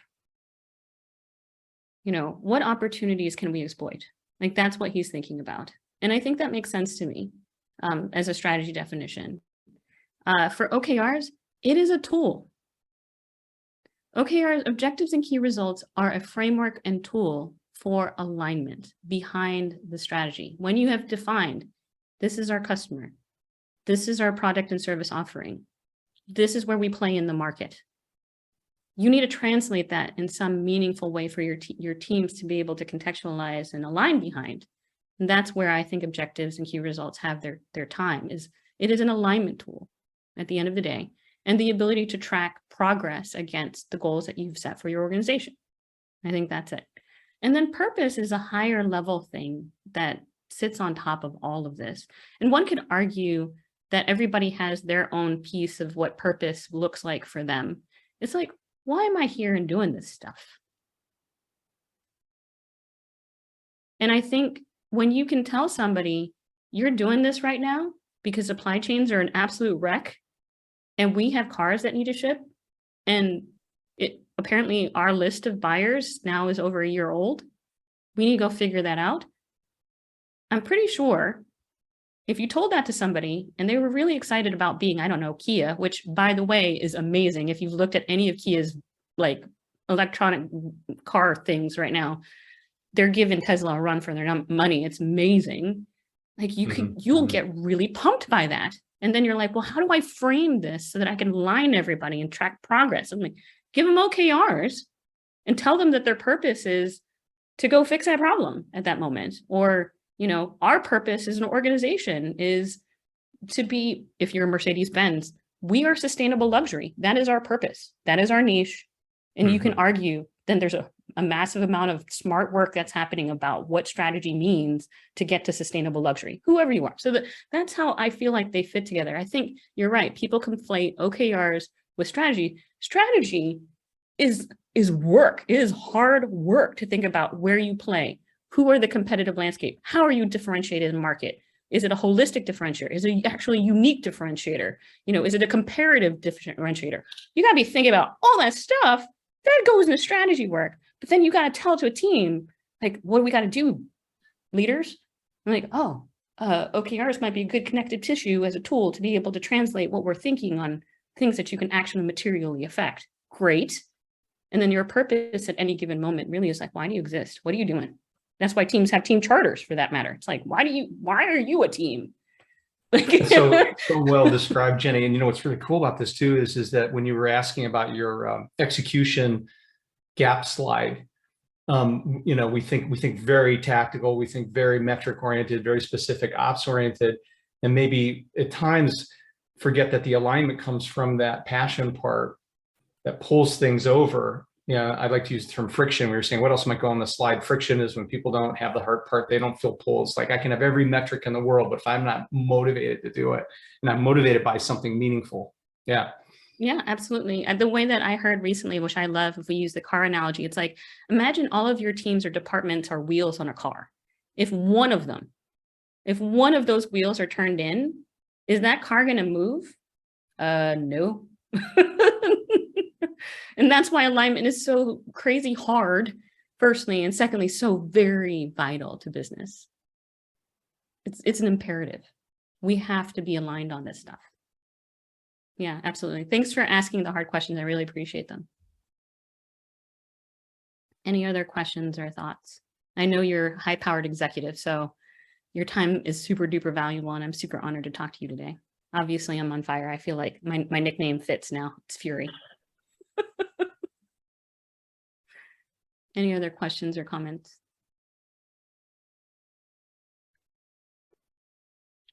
You know, what opportunities can we exploit? Like that's what he's thinking about. And I think that makes sense to me as a strategy definition. For OKRs, it is a tool. OKRs, objectives and key results, are a framework and tool for alignment behind the strategy. When you have defined, this is our customer, this is our product and service offering, this is where we play in the market. You need to translate that in some meaningful way for your teams to be able to contextualize and align behind. And that's where I think objectives and key results have their time. It is an alignment tool at the end of the day, and the ability to track progress against the goals that you've set for your organization. I think that's it. And then purpose is a higher level thing that sits on top of all of this. And one could argue that everybody has their own piece of what purpose looks like for them. It's like, why am I here and doing this stuff? And I think when you can tell somebody you're doing this right now because supply chains are an absolute wreck and we have cars that need to ship, and apparently our list of buyers now is over a year old, we need to go figure that out. I'm pretty sure if you told that to somebody and they were really excited about being, I don't know, Kia, which by the way is amazing. If you've looked at any of Kia's like electronic car things right now, they're giving Tesla a run for their money. It's amazing. Like you'll get really pumped by that. And then you're like, well, how do I frame this so that I can align everybody and track progress? I'm like, give them OKRs and tell them that their purpose is to go fix that problem at that moment. Or, you know, our purpose as an organization is to be, if you're Mercedes-Benz, we are sustainable luxury. That is our purpose. That is our niche. And you can argue then there's a massive amount of smart work that's happening about what strategy means to get to sustainable luxury, whoever you are. So that's how I feel like they fit together. I think you're right. People conflate OKRs with strategy. Strategy is work. It is hard work to think about where you play. Who are the competitive landscape? How are you differentiated in the market? Is it a holistic differentiator? Is it actually a unique differentiator? You know, is it a comparative differentiator? You got to be thinking about all that stuff that goes into strategy work. But then you got to tell to a team, like, what do we got to do, leaders? I'm like, oh, OKRs might be a good connective tissue as a tool to be able to translate what we're thinking on things that you can actually materially affect. Great. And then your purpose at any given moment really is like, why do you exist? What are you doing? That's why teams have team charters for that matter. It's like, why are you a team? So well described, Jenny. And you know, what's really cool about this too is that when you were asking about your execution gap slide, you know, we think very tactical, we think very metric oriented, very specific ops oriented, and maybe at times forget that the alignment comes from that passion part that pulls things over. You know, I'd like to use the term friction. We were saying, what else might go on the slide? Friction is when people don't have the hard part, they don't feel pulled. It's like, I can have every metric in the world, but if I'm not motivated to do it, and I'm motivated by something meaningful. Yeah. Yeah, absolutely. And the way that I heard recently, which I love, if we use the car analogy, it's like, imagine all of your teams or departments are wheels on a car. If one of those wheels are turned in, is that car going to move? No. And that's why alignment is so crazy hard, firstly, and secondly, so very vital to business. It's an imperative. We have to be aligned on this stuff. Yeah, absolutely. Thanks for asking the hard questions. I really appreciate them. Any other questions or thoughts? I know you're a high-powered executive, so your time is super duper valuable, and I'm super honored to talk to you today. Obviously, I'm on fire. I feel like my nickname fits now. It's Fury. Any other questions or comments?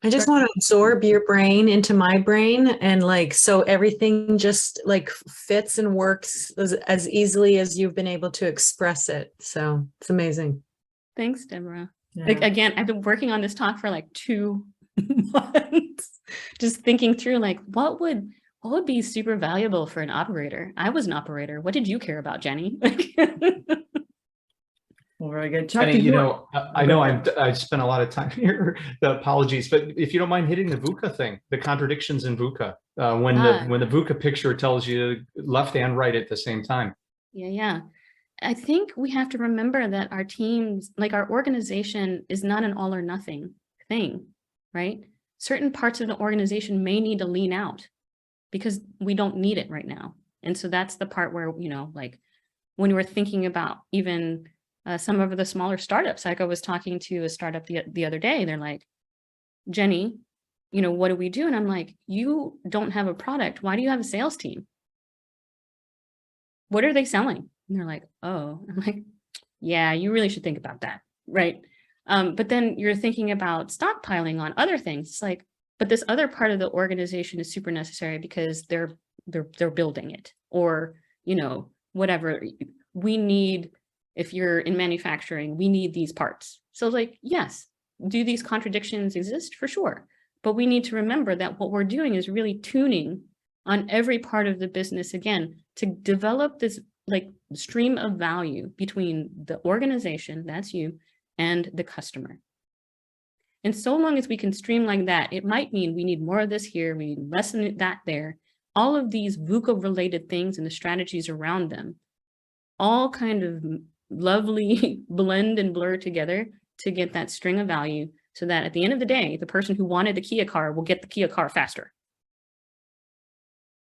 I just want to absorb your brain into my brain, and like, so everything just like fits and works as easily as you've been able to express it. So it's amazing. Thanks, Deborah. Yeah. Like, again, I've been working on this talk for like 2 months, just thinking through like, what would be super valuable for an operator? I was an operator. What did you care about, Jenny? Well, very good. Jenny, you know, I know I spent a lot of time here. The apologies, but if you don't mind hitting the VUCA thing, the contradictions in VUCA, when the VUCA picture tells you left and right at the same time. Yeah. I think we have to remember that our teams, like our organization, is not an all or nothing thing, right? Certain parts of the organization may need to lean out because we don't need it right now. And so that's the part where, you know, like when we're thinking about even some of the smaller startups, like I was talking to a startup the other day, they're like, Jenny, you know, what do we do? And I'm like, you don't have a product. Why do you have a sales team? What are they selling? And they're like, oh, I'm like, yeah, you really should think about that. Right. But then you're thinking about stockpiling on other things. It's like, but this other part of the organization is super necessary because they're building it, or, you know, whatever we need. If you're in manufacturing, we need these parts. So like, yes, do these contradictions exist? For sure. But we need to remember that what we're doing is really tuning on every part of the business, again, to develop this like stream of value between the organization, that's you, and the customer. And so long as we can streamline that, it might mean we need more of this here, we need less of that there. All of these VUCA related things and the strategies around them all kind of lovely blend and blur together to get that string of value, so that at the end of the day, the person who wanted the Kia car will get the Kia car faster.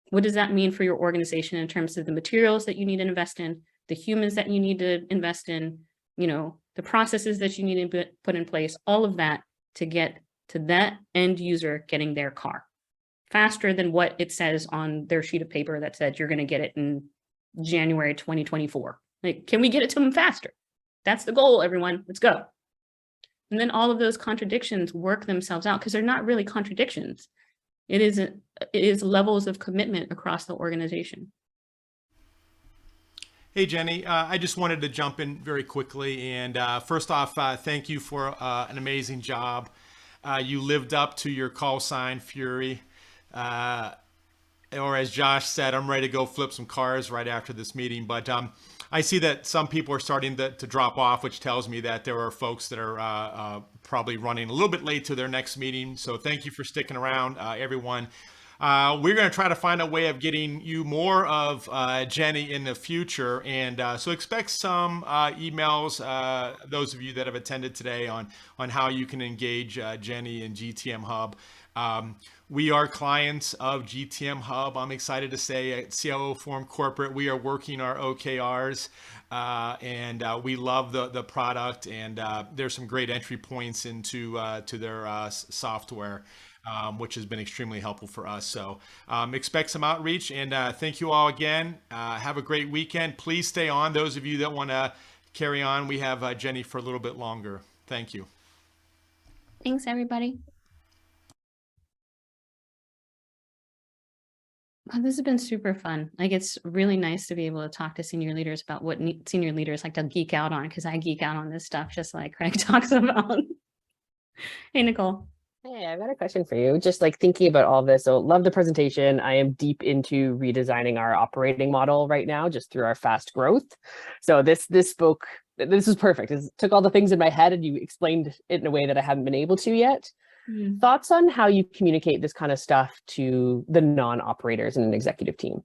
What does that mean for your organization in terms of the materials that you need to invest in, the humans that you need to invest in, you know, the processes that you need to put in place, all of that to get to that end user getting their car faster than what it says on their sheet of paper that said you're going to get it in January 2024. Like, can we get it to them faster? That's the goal, everyone. Let's go. And then all of those contradictions work themselves out because they're not really contradictions. It is levels of commitment across the organization. Hey, Jenny, I just wanted to jump in very quickly. And first off, thank you for an amazing job. You lived up to your call sign, Fury. Or as Josh said, I'm ready to go flip some cars right after this meeting. But I see that some people are starting to drop off, which tells me that there are folks that are probably running a little bit late to their next meeting. So thank you for sticking around, everyone. We're going to try to find a way of getting you more of Jenny in the future. And so expect some emails, those of you that have attended today, on how you can engage Jenny in GTM Hub. We are clients of GTM Hub. I'm excited to say at CLO Forum Corporate, we are working our OKRs, and we love the product, and there's some great entry points into to their software, which has been extremely helpful for us. So expect some outreach, and thank you all again. Have a great weekend. Please stay on. Those of you that want to carry on, we have Jenny for a little bit longer. Thank you. Thanks, everybody. Oh, this has been super fun. Like, it's really nice to be able to talk to senior leaders about what senior leaders like to geek out on, because I geek out on this stuff just like Craig talks about. Hey, Nicole. Hey, I've got a question for you. Just like thinking about all this. So love the presentation. I am deep into redesigning our operating model right now, just through our fast growth. So this is perfect. It took all the things in my head and you explained it in a way that I haven't been able to yet. Thoughts on how you communicate this kind of stuff to the non-operators in an executive team?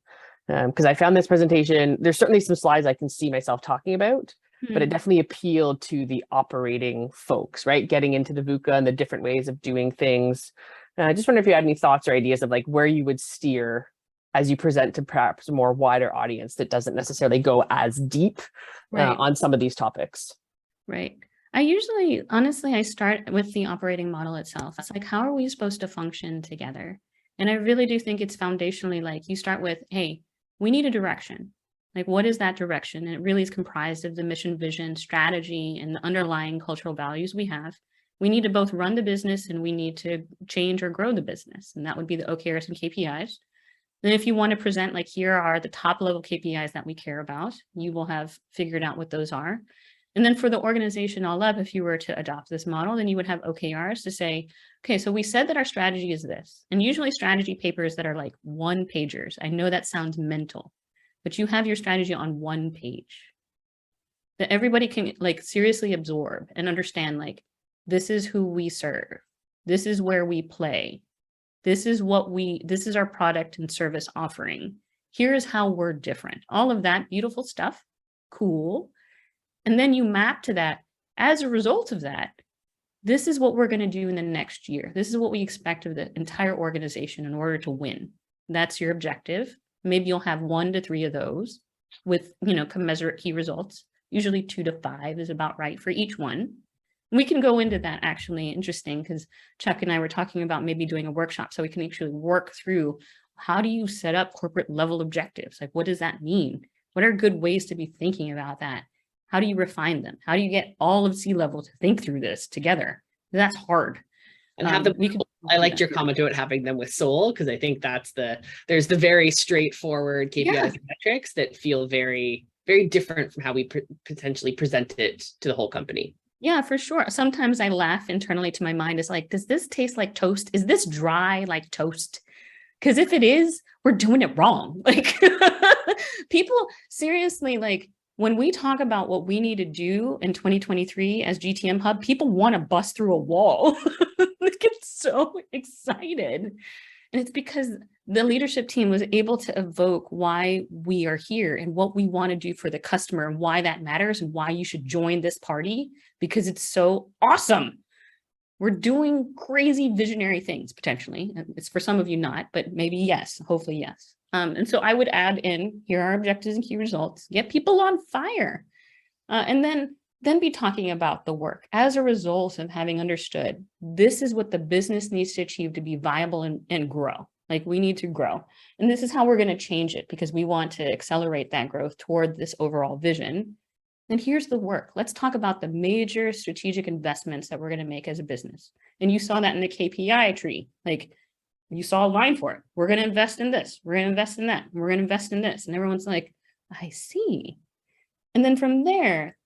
Because I found this presentation, there's certainly some slides I can see myself talking about, but it definitely appealed to the operating folks, right? Getting into the VUCA and the different ways of doing things. I just wonder if you had any thoughts or ideas of like where you would steer as you present to perhaps a more wider audience that doesn't necessarily go as deep on some of these topics. Right. I usually, honestly, I start with the operating model itself. It's like, how are we supposed to function together? And I really do think it's foundationally like you start with, hey, we need a direction. Like, what is that direction? And it really is comprised of the mission, vision, strategy, and the underlying cultural values we have. We need to both run the business and we need to change or grow the business. And that would be the OKRs and KPIs. Then if you want to present, like, here are the top level KPIs that we care about, you will have figured out what those are. And then for the organization all up, if you were to adopt this model, then you would have OKRs to say, okay, so we said that our strategy is this. And usually strategy papers that are like one pagers. I know that sounds mental, but you have your strategy on one page that everybody can like seriously absorb and understand, like, this is who we serve. This is where we play. This is our product and service offering. Here's how we're different. All of that beautiful stuff. Cool. And then you map to that. As a result of that, this is what we're going to do in the next year. This is what we expect of the entire organization in order to win. That's your objective. Maybe you'll have 1 to 3 of those with, commensurate key results. Usually 2 to 5 is about right for each one. We can go into that, actually. Interesting, because Chuck and I were talking about maybe doing a workshop so we can actually work through, how do you set up corporate level objectives? Like, what does that mean? What are good ways to be thinking about that? How do you refine them? How do you get all of C-level to think through this together? That's hard. And have them. I liked your comment about having them with soul, because I think there's the very straightforward KPIs and metrics that feel very, very different from how we potentially present it to the whole company. Yeah, for sure. Sometimes I laugh internally to my mind. It's like, does this taste like toast? Is this dry like toast? Because if it is, we're doing it wrong. Like, people seriously, like, when we talk about what we need to do in 2023 as GTM Hub, people want to bust through a wall. They get so excited. And it's because the leadership team was able to evoke why we are here and what we want to do for the customer and why that matters and why you should join this party, because it's so awesome. We're doing crazy visionary things, potentially. It's for some of you not, but maybe yes, hopefully yes. And so I would add in, here are objectives and key results, get people on fire, and then be talking about the work as a result of having understood this is what the business needs to achieve to be viable and grow. Like, we need to grow. And this is how we're going to change it, because we want to accelerate that growth toward this overall vision. And here's the work. Let's talk about the major strategic investments that we're going to make as a business. And you saw that in the KPI tree. Like, you saw a line for it. We're going to invest in this. We're going to invest in that. We're going to invest in this. And everyone's like, I see. And then from there,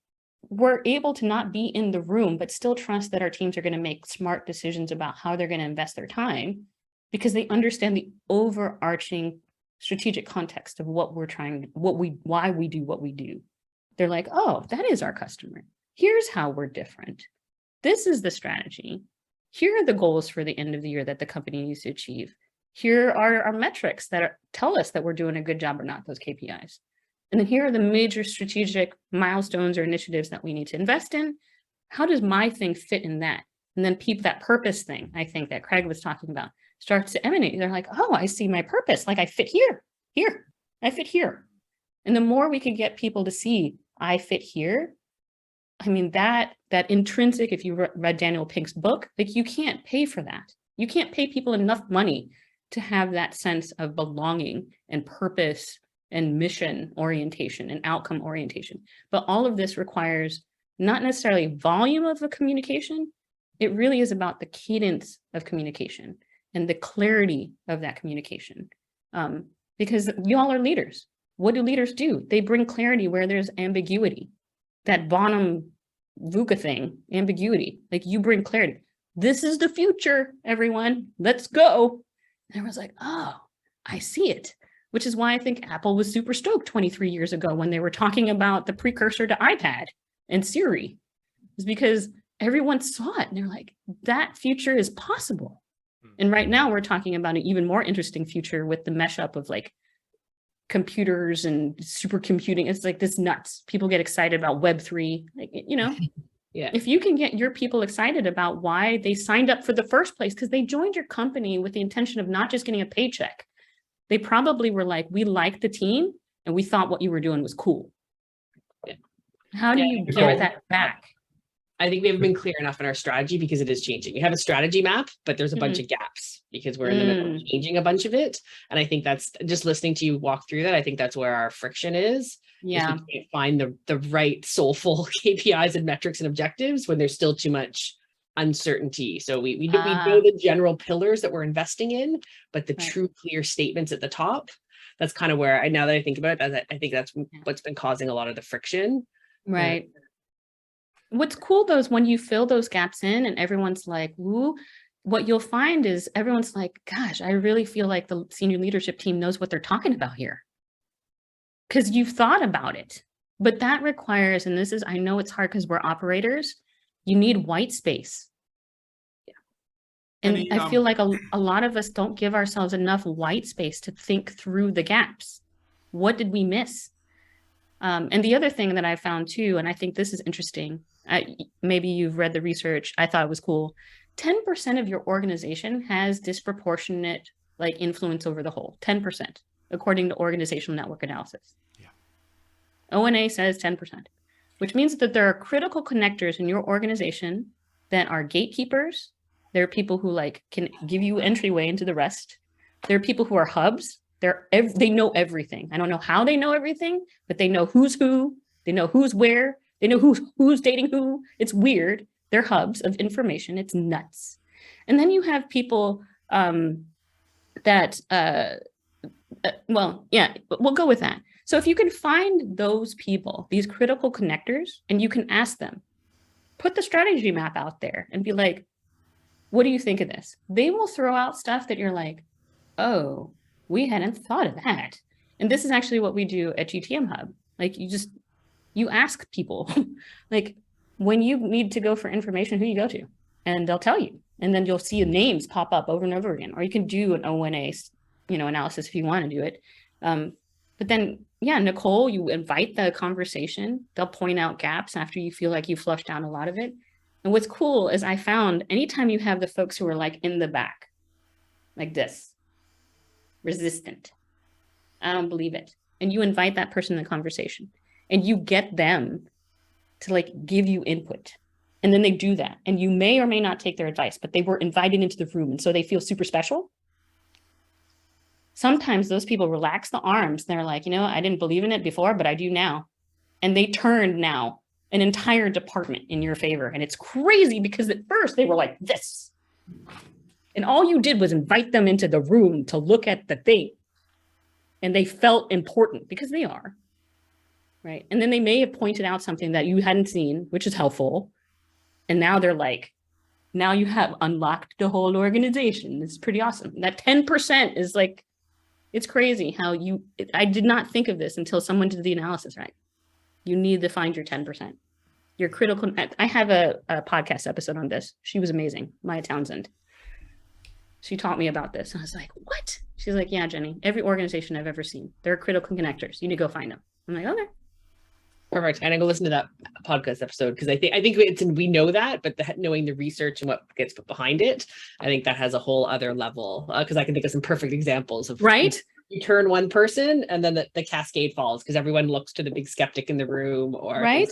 we're able to not be in the room, but still trust that our teams are going to make smart decisions about how they're going to invest their time, because they understand the overarching strategic context of what we're trying, why we do what we do. They're like, oh, that is our customer. Here's how we're different. This is the strategy. Here are the goals for the end of the year that the company needs to achieve. Here are our metrics that tell us that we're doing a good job or not, those KPIs. And then here are the major strategic milestones or initiatives that we need to invest in. How does my thing fit in that? And then that purpose thing, I think that Craig was talking about, starts to emanate. They're like, oh, I see my purpose. Like I fit here, I fit here. And the more we can get people to see I fit here, I mean, that intrinsic, if you read Daniel Pink's book, like you can't pay for that. You can't pay people enough money to have that sense of belonging and purpose and mission orientation and outcome orientation. But all of this requires not necessarily volume of the communication. It really is about the cadence of communication and the clarity of that communication. Because y'all are leaders. What do leaders do? They bring clarity where there's ambiguity. That bottom VUCA thing, ambiguity, like you bring clarity. This is the future, everyone. Let's go. And everyone's like, oh, I see it. Which is why I think Apple was super stoked 23 years ago when they were talking about the precursor to iPad and Siri. Is because everyone saw it and they're like, that future is possible. And right now we're talking about an even more interesting future with the mesh up of like computers and supercomputing. It's like this nuts. People get excited about Web3, like, you know. Yeah. If you can get your people excited about why they signed up for the first place, because they joined your company with the intention of not just getting a paycheck. They probably were like, we liked the team and we thought what you were doing was cool. Yeah. How do you get that back? I think we haven't been clear enough in our strategy because it is changing. We have a strategy map, but there's a bunch of gaps because we're in the middle of changing a bunch of it. And I think that's just listening to you walk through that. I think that's where our friction is. Yeah. We can't find the right soulful KPIs and metrics and objectives when there's still too much uncertainty. So we know the general pillars that we're investing in, but the true clear statements at the top, that's kind of where now that I think about it, I think that's what's been causing a lot of the friction. Right. What's cool though is when you fill those gaps in and everyone's like, ooh, what you'll find is everyone's like, gosh, I really feel like the senior leadership team knows what they're talking about here. Because you've thought about it. But that requires, and this is, I know it's hard because we're operators, you need white space. And I feel like a lot of us don't give ourselves enough white space to think through the gaps. What did we miss? And the other thing that I found too, and I think this is interesting, maybe you've read the research, I thought it was cool. 10% of your organization has disproportionate like influence over the whole, 10%, according to organizational network analysis. Yeah. ONA says 10%, which means that there are critical connectors in your organization that are gatekeepers. There are people who like can give you entryway into the rest. There are people who are hubs. They know everything. I don't know how they know everything, but they know who's who. They know who's where. They know who's dating who. It's weird. They're hubs of information. It's nuts. And then you have people that, well, yeah, we'll go with that. So if you can find those people, these critical connectors, and you can ask them, put the strategy map out there and be like, what do you think of this? They will throw out stuff that you're like, oh, we hadn't thought of that. And this is actually what we do at Gtmhub. Like you ask people, like when you need to go for information, who you go to, and they'll tell you. And then you'll see names pop up over and over again, or you can do an ONA, analysis if you want to do it. But then, yeah, Nicole, you invite the conversation. They'll point out gaps after you feel like you flushed down a lot of it. And what's cool is I found anytime you have the folks who are like in the back, like this, resistant, I don't believe it. And you invite that person in the conversation and you get them to like give you input. And then they do that. And you may or may not take their advice, but they were invited into the room. And so they feel super special. Sometimes those people relax the arms. They're like, I didn't believe in it before, but I do now. And they turned now an entire department in your favor. And it's crazy because at first they were like this. And all you did was invite them into the room to look at the thing. And they felt important because they are. Right. And then they may have pointed out something that you hadn't seen, which is helpful. And now they're like, now you have unlocked the whole organization. It's pretty awesome. That 10% is like, it's crazy how I did not think of this until someone did the analysis, right? You need to find your 10%. Your critical, I have a podcast episode on this. She was amazing, Maya Townsend. She taught me about this. I was like, what? She's like, yeah, Jenny, every organization I've ever seen, they're critical connectors. You need to go find them. I'm like, okay. Perfect. And I go listen to that podcast episode because I think it's, and we know that, but knowing the research and what gets put behind it, I think that has a whole other level. Because I can think of some perfect examples of right. You turn one person and then the cascade falls because everyone looks to the big skeptic in the room, or right.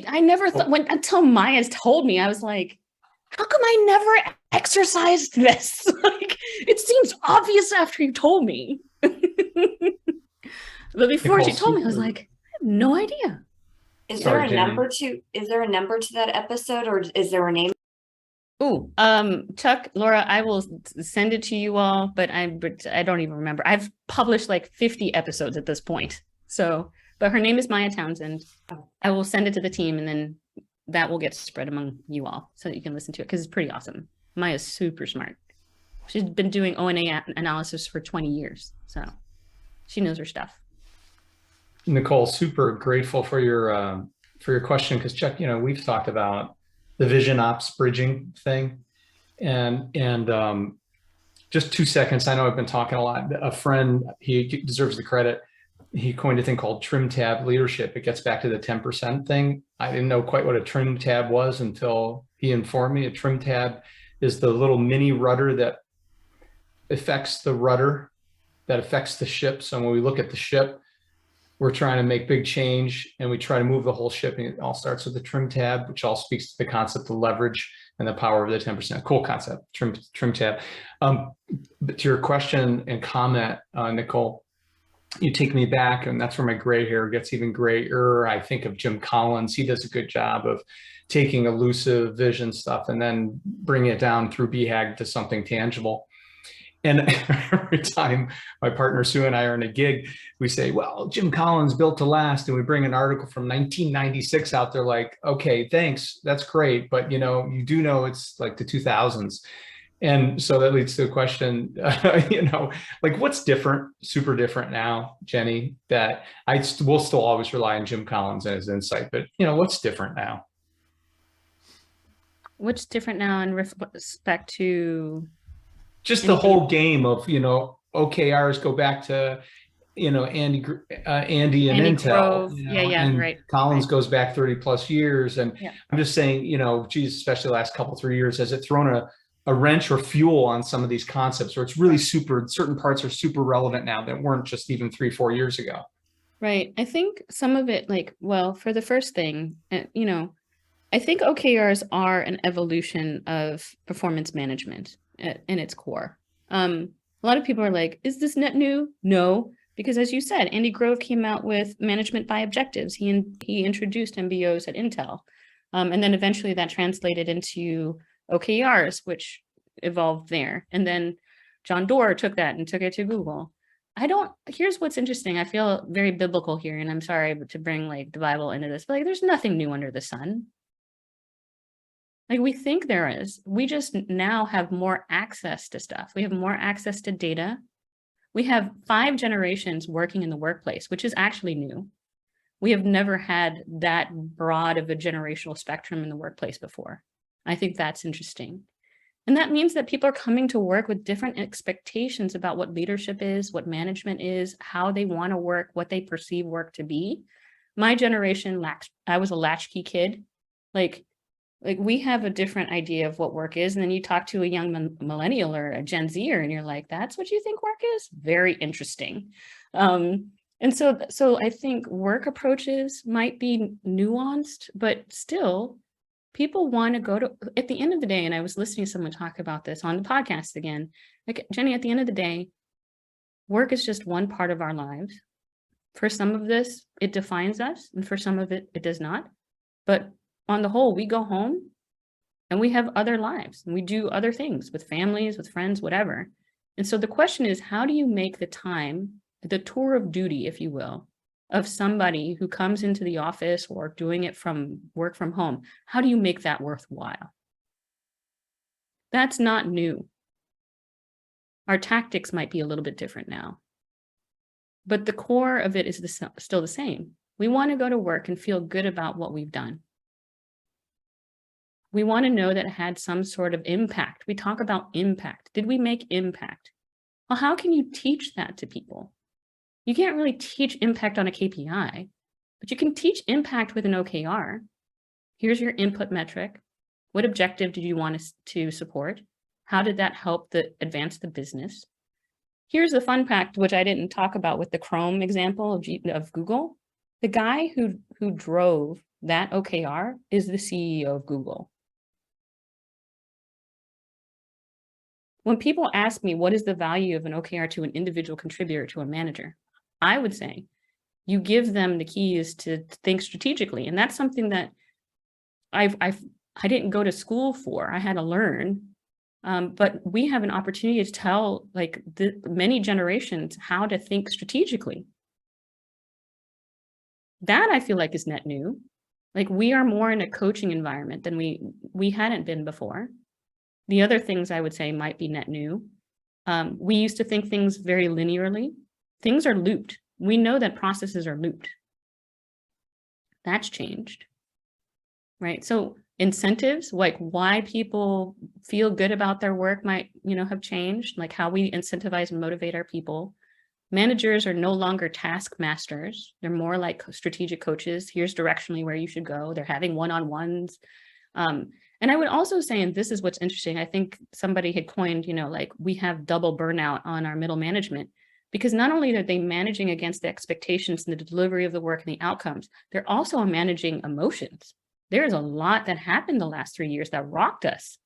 I never thought until Maya told me, I was like, how come I never exercised this? Like, it seems obvious after you told me. But before she told me, I was like, I have no idea. Is there a number to that episode, or is there a name? Oh, Chuck, Laura, I will send it to you all, but I don't even remember. I've published like 50 episodes at this point. So, but her name is Maya Townsend. I will send it to the team, and then that will get spread among you all so that you can listen to it, because it's pretty awesome. Maya's super smart. She's been doing O&A analysis for 20 years. So she knows her stuff. Nicole, super grateful for your question, because Chuck, we've talked about the vision ops bridging thing, and just 2 seconds. I know I've been talking a lot. A friend, he deserves the credit. He coined a thing called trim tab leadership. It gets back to the 10% thing. I didn't know quite what a trim tab was until he informed me. A trim tab is the little mini rudder that affects the rudder that affects the ship. So when we look at the ship, we're trying to make big change and we try to move the whole ship, and it all starts with the trim tab, which all speaks to the concept of leverage and the power of the 10%. Cool concept, trim tab. But to your question and comment, Nicole, you take me back, and that's where my gray hair gets even grayer. I think of Jim Collins. He does a good job of taking elusive vision stuff and then bringing it down through BHAG to something tangible. And every time my partner Sue and I are in a gig, we say, well, Jim Collins built to last. And we bring an article from 1996 out there, like, okay, thanks, that's great. But, you do know it's like the 2000s. And so that leads to the question, like, what's different, super different now, Jenny, that will still always rely on Jim Collins and his insight, but, what's different now? What's different now in respect to? Just the whole game of, OKRs go back to, Andy and Intel. And right. Collins goes back 30 plus years. And I'm just saying, geez, especially the last couple, 3 years, has it thrown a wrench or fuel on some of these concepts where it's really certain parts are super relevant now that weren't just even 3-4 years ago. Right. I think some of it, for the first thing, I think OKRs are an evolution of performance management in its core. A lot of people are like, is this net new? No, because as you said, Andy Grove came out with management by objectives. He introduced MBOs at Intel. And then eventually that translated into OKRs, which evolved there. And then John Doerr took that and took it to Google. Here's what's interesting. I feel very biblical here, and I'm sorry to bring the Bible into this, but there's nothing new under the sun. We think there is. We just now have more access to stuff. We have more access to data. We have 5 generations working in the workplace, which is actually new. We have never had that broad of a generational spectrum in the workplace before. I think that's interesting. And that means that people are coming to work with different expectations about what leadership is, what management is, how they want to work, what they perceive work to be. My generation, I was a latchkey kid. We have a different idea of what work is. And then you talk to a young millennial or a Gen Zer and you're like, that's what you think work is? Very interesting. And so I think work approaches might be nuanced, but still people want to go to, at the end of the day, and I was listening to someone talk about this on the podcast again, Jenny, at the end of the day, work is just one part of our lives. For some of this, it defines us, and for some of it, it does not. But on the whole, we go home and we have other lives, and we do other things with families, with friends, whatever. And so the question is, how do you make the time, the tour of duty, if you will, of somebody who comes into the office or doing it from work from home? How do you make that worthwhile? That's not new. Our tactics might be a little bit different now, but the core of it is still the same. We want to go to work and feel good about what we've done. We want to know that it had some sort of impact. We talk about impact. Did we make impact? Well, how can you teach that to people? You can't really teach impact on a KPI, but you can teach impact with an OKR. Here's your input metric. What objective did you want us to support? How did that help advance the business? Here's the fun fact, which I didn't talk about with the Chrome example of Google. The guy who drove that OKR is the CEO of Google. When people ask me, what is the value of an OKR to an individual contributor, to a manager? I would say you give them the keys to think strategically. And that's something that I didn't go to school for. I had to learn. But we have an opportunity to tell like many generations how to think strategically. That I feel like is net new. Like we are more in a coaching environment than we hadn't been before. The other things I would say might be net new. We used to think things very linearly. Things are looped. We know that processes are looped. That's changed, right? So incentives, like why people feel good about their work might, have changed, like how we incentivize and motivate our people. Managers are no longer task masters. They're more like strategic coaches. Here's directionally where you should go. They're having one-on-ones. And I would also say, and this is what's interesting, I think somebody had coined, like we have double burnout on our middle management, because not only are they managing against the expectations and the delivery of the work and the outcomes, they're also managing emotions. There's a lot that happened the last 3 years that rocked us.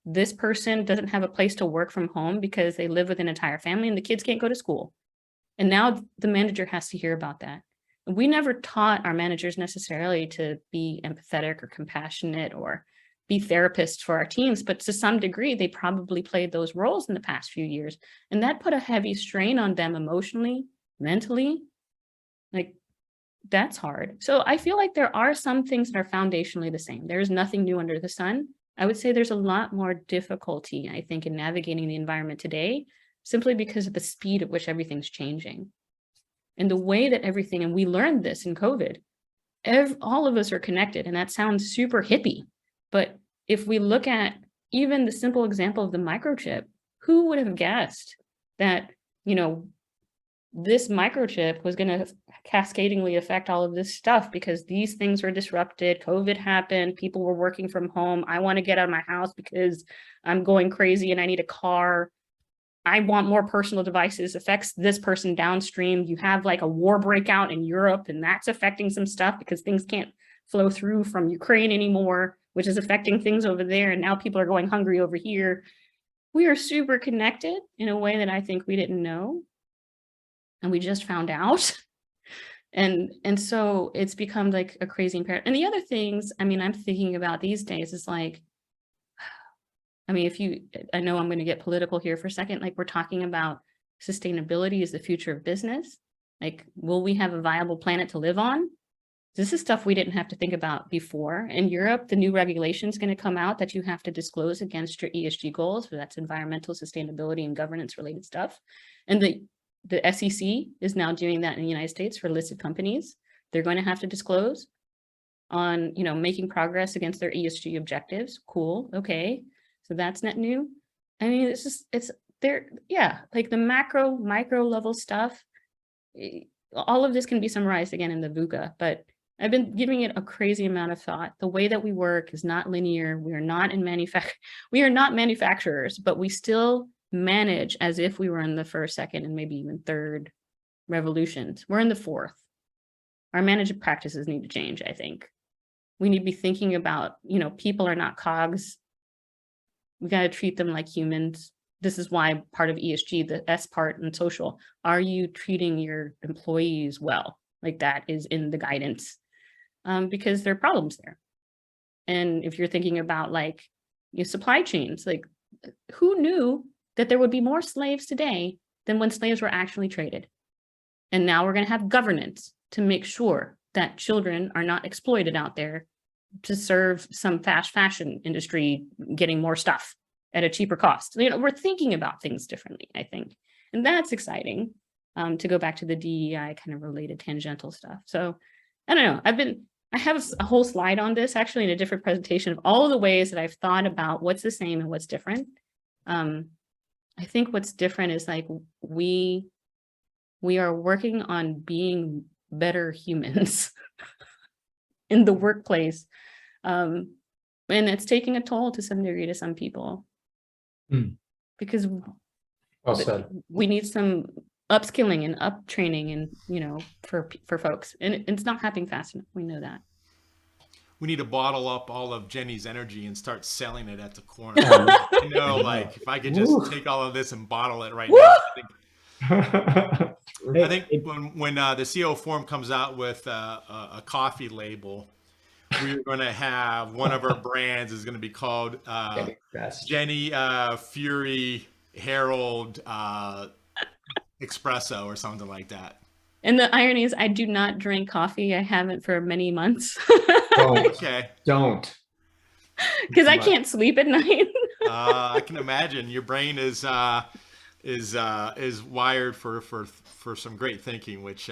This person doesn't have a place to work from home because they live with an entire family and the kids can't go to school. And now the manager has to hear about that. We never taught our managers necessarily to be empathetic or compassionate or be therapists for our teams, but to some degree, they probably played those roles in the past few years. And that put a heavy strain on them emotionally, mentally. Like, that's hard. So I feel like there are some things that are foundationally the same. There's nothing new under the sun. I would say there's a lot more difficulty, I think, in navigating the environment today, simply because of the speed at which everything's changing. And the way that everything, and we learned this in COVID, all of us are connected, and that sounds super hippie. But if we look at even the simple example of the microchip, who would have guessed that, this microchip was going to cascadingly affect all of this stuff because these things were disrupted. COVID happened. People were working from home. I want to get out of my house because I'm going crazy and I need a car. I want more personal devices, affects this person downstream. You have like a war breakout in Europe, and that's affecting some stuff because things can't flow through from Ukraine anymore, which is affecting things over there. And now people are going hungry over here. We are super connected in a way that I think we didn't know. And we just found out. And so it's become like a crazy imperative. And the other things, I'm thinking about these days is like, I know I'm going to get political here for a second. Like we're talking about sustainability is the future of business. Like, will we have a viable planet to live on? This is stuff we didn't have to think about before. In Europe, the new regulation is going to come out that you have to disclose against your ESG goals. So that's environmental sustainability and governance related stuff. And the SEC is now doing that in the United States for listed companies. They're going to have to disclose on, making progress against their ESG objectives. Cool. Okay. So that's net new. It's there. Yeah. Like the micro level stuff. All of this can be summarized again in the VUCA, but I've been giving it a crazy amount of thought. The way that we work is not linear. We are not manufacturers, but we still manage as if we were in the first, second, and maybe even third revolutions. We're in the fourth. Our management practices need to change, I think. We need to be thinking about, people are not cogs. We got to treat them like humans. This is why part of ESG, the S part and social, are you treating your employees well? Like that is in the guidance because there are problems there. And if you're thinking about like your supply chains, like who knew that there would be more slaves today than when slaves were actually traded? And now we're going to have governance to make sure that children are not exploited out there to serve some fast fashion industry getting more stuff at a cheaper cost. You know, we're thinking about things differently, I think. And that's exciting, to go back to the DEI kind of related tangential stuff. So I don't know, I have a whole slide on this actually in a different presentation of all of the ways that I've thought about what's the same and what's different. I think what's different is like we are working on being better humans in the workplace. And it's taking a toll to some degree to some people. Because Well said. we need some upskilling and up training and, you know, for folks. And it's not happening fast enough. We know that. We need to bottle up all of Jenny's energy and start selling it at the corner. You know, like if I could just take all of this and bottle it right now. I think when the CEO Forum comes out with a coffee label, we're going to have one of our brands is going to be called Jenny Fury Herald Espresso or something like that. And the irony is I do not drink coffee. I haven't for many months. Don't. Because I can't sleep at night. I can imagine your brain is wired for some great thinking, which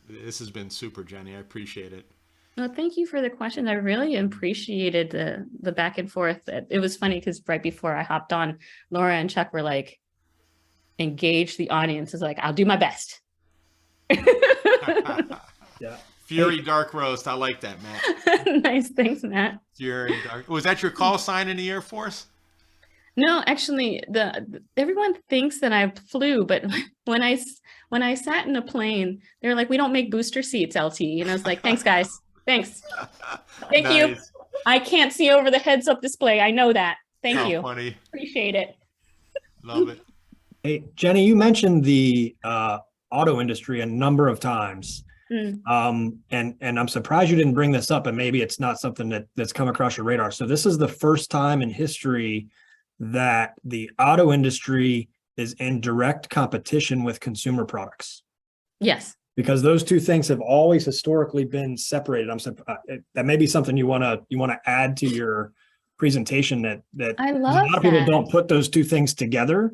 this has been super, Jenny. I appreciate it. Well, thank you for the question. I really appreciated the back and forth. It was funny because right before I hopped on, Laura and Chuck were like, engage the audience. Is like, I'll do my best. Yeah. Fury Dark Roast. I like that, Matt. Nice. Thanks, Matt. Fury Dark. Was that your call sign in the Air Force? No, actually, everyone thinks that I flew, but when I sat in a plane, they're like, "We don't make booster seats, LT," and I was like, "Thanks, guys. Thanks. Thank you. I can't see over the heads-up display. I know that. Thank you. Funny. Appreciate it. Love it." Hey, Jenny, you mentioned the auto industry a number of times. And I'm surprised you didn't bring this up, and maybe it's not something that's come across your radar. So this is the first time in history that the auto industry is in direct competition with consumer products. Yes. Because those two things have always historically been separated. That may be something you want to add to your presentation, that I love a lot of people don't put those two things together.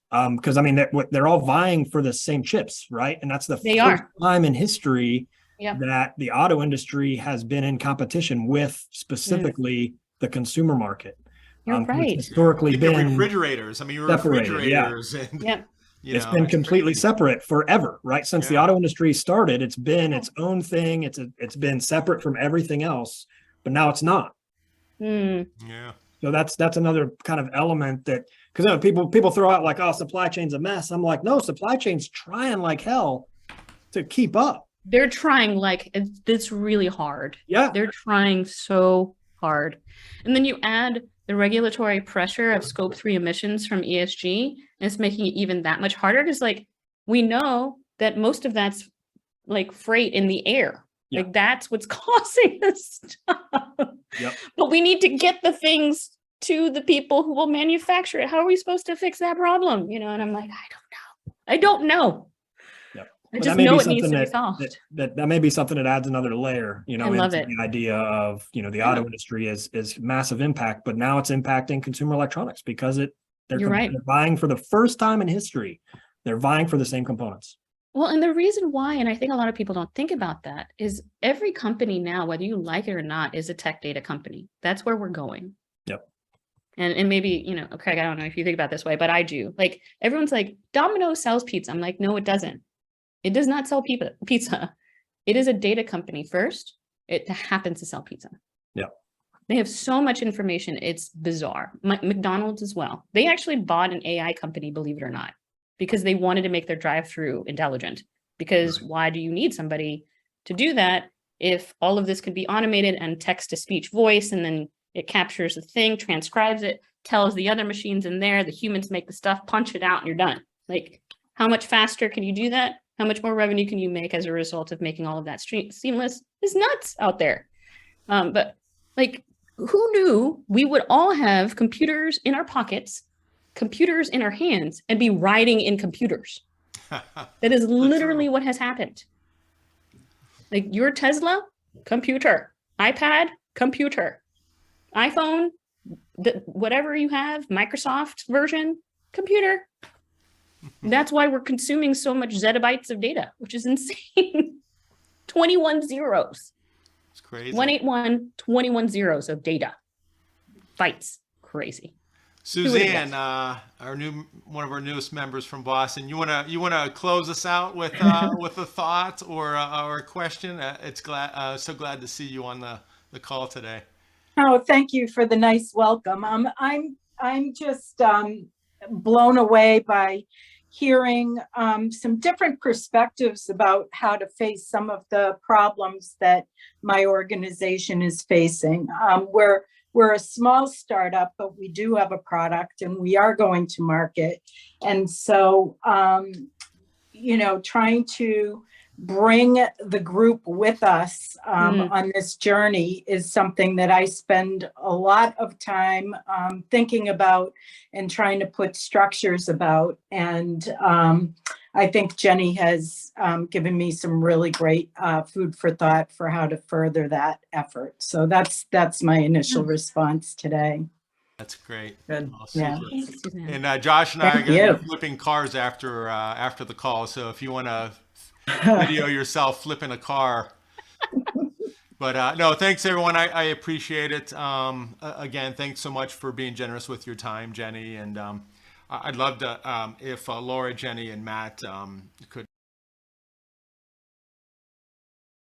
Because I mean, they're all vying for the same chips, right? And that's the first time in history that the auto industry has been in competition with specifically the consumer market. You're right. Historically been refrigerators. I mean, refrigerators. And, it's been completely separate forever, right? Since the auto industry started, it's been its own thing. It's been separate from everything else, but now it's not. Yeah. So that's another kind of element that, because people throw out like, oh, supply chain's a mess. I'm like, no, supply chain's trying like hell to keep up. They're trying like it's really hard. Yeah. They're trying so hard. And then you add the regulatory pressure of scope 3 emissions from ESG, and it's making it even that much harder because like we know that most of that's like freight in the air. Yeah. Like that's what's causing this stuff. Yep. But we need to get the things to the people who will manufacture it. How are we supposed to fix that problem? You know, and I'm like, I don't know. Yep. I just know it needs to be solved. That may be something that adds another layer, you know, into it. the idea of, you know, the auto industry is massive impact, but now it's impacting consumer electronics because they're vying for the first time in history. They're vying for the same components. Well, and the reason why, and I think a lot of people don't think about that, is every company now, whether you like it or not, is a tech data company. That's where we're going. Yep. And maybe, you know, Craig, I don't know if you think about it this way, but I do. Like everyone's like, Domino's sells pizza. I'm like, no, it doesn't. It does not sell pizza. It is a data company first. It happens to sell pizza. Yeah. They have so much information. It's bizarre. McDonald's as well. They actually bought an AI company, believe it or not, because they wanted to make their drive-through intelligent. Because why do you need somebody to do that if all of this could be automated and text-to-speech voice, and then it captures the thing, transcribes it, tells the other machines in there, the humans make the stuff, punch it out, and you're done. Like, how much faster can you do that? How much more revenue can you make as a result of making all of that seamless? It's nuts out there. But like, who knew we would all have computers in our pockets, computers in our hands, and be riding in computers? That is literally what has happened. Like your Tesla, computer, iPad, computer, iPhone, whatever you have, Microsoft version, computer. That's why we're consuming so much zettabytes of data, which is insane. 21 zeros. It's crazy. 181, 21 zeros of data. Bytes. Crazy. Suzanne, one of our newest members from Boston. You wanna close us out with a thought or a question? So glad to see you on the call today. Oh, thank you for the nice welcome. I'm just blown away by hearing some different perspectives about how to face some of the problems that my organization is facing. We're a small startup, but we do have a product and we are going to market. And so, trying to bring the group with us on this journey is something that I spend a lot of time thinking about and trying to put structures about. And I think Jenny has given me some really great food for thought for how to further that effort. So that's my initial response today. That's great. Good. Oh, Yeah. super. And Josh and I are Thank going to you. be flipping cars after the call. So if you want to video yourself flipping a car. But no, thanks everyone. I appreciate it. Again, thanks so much for being generous with your time, Jenny. And I'd love to, if Laura, Jenny, and Matt could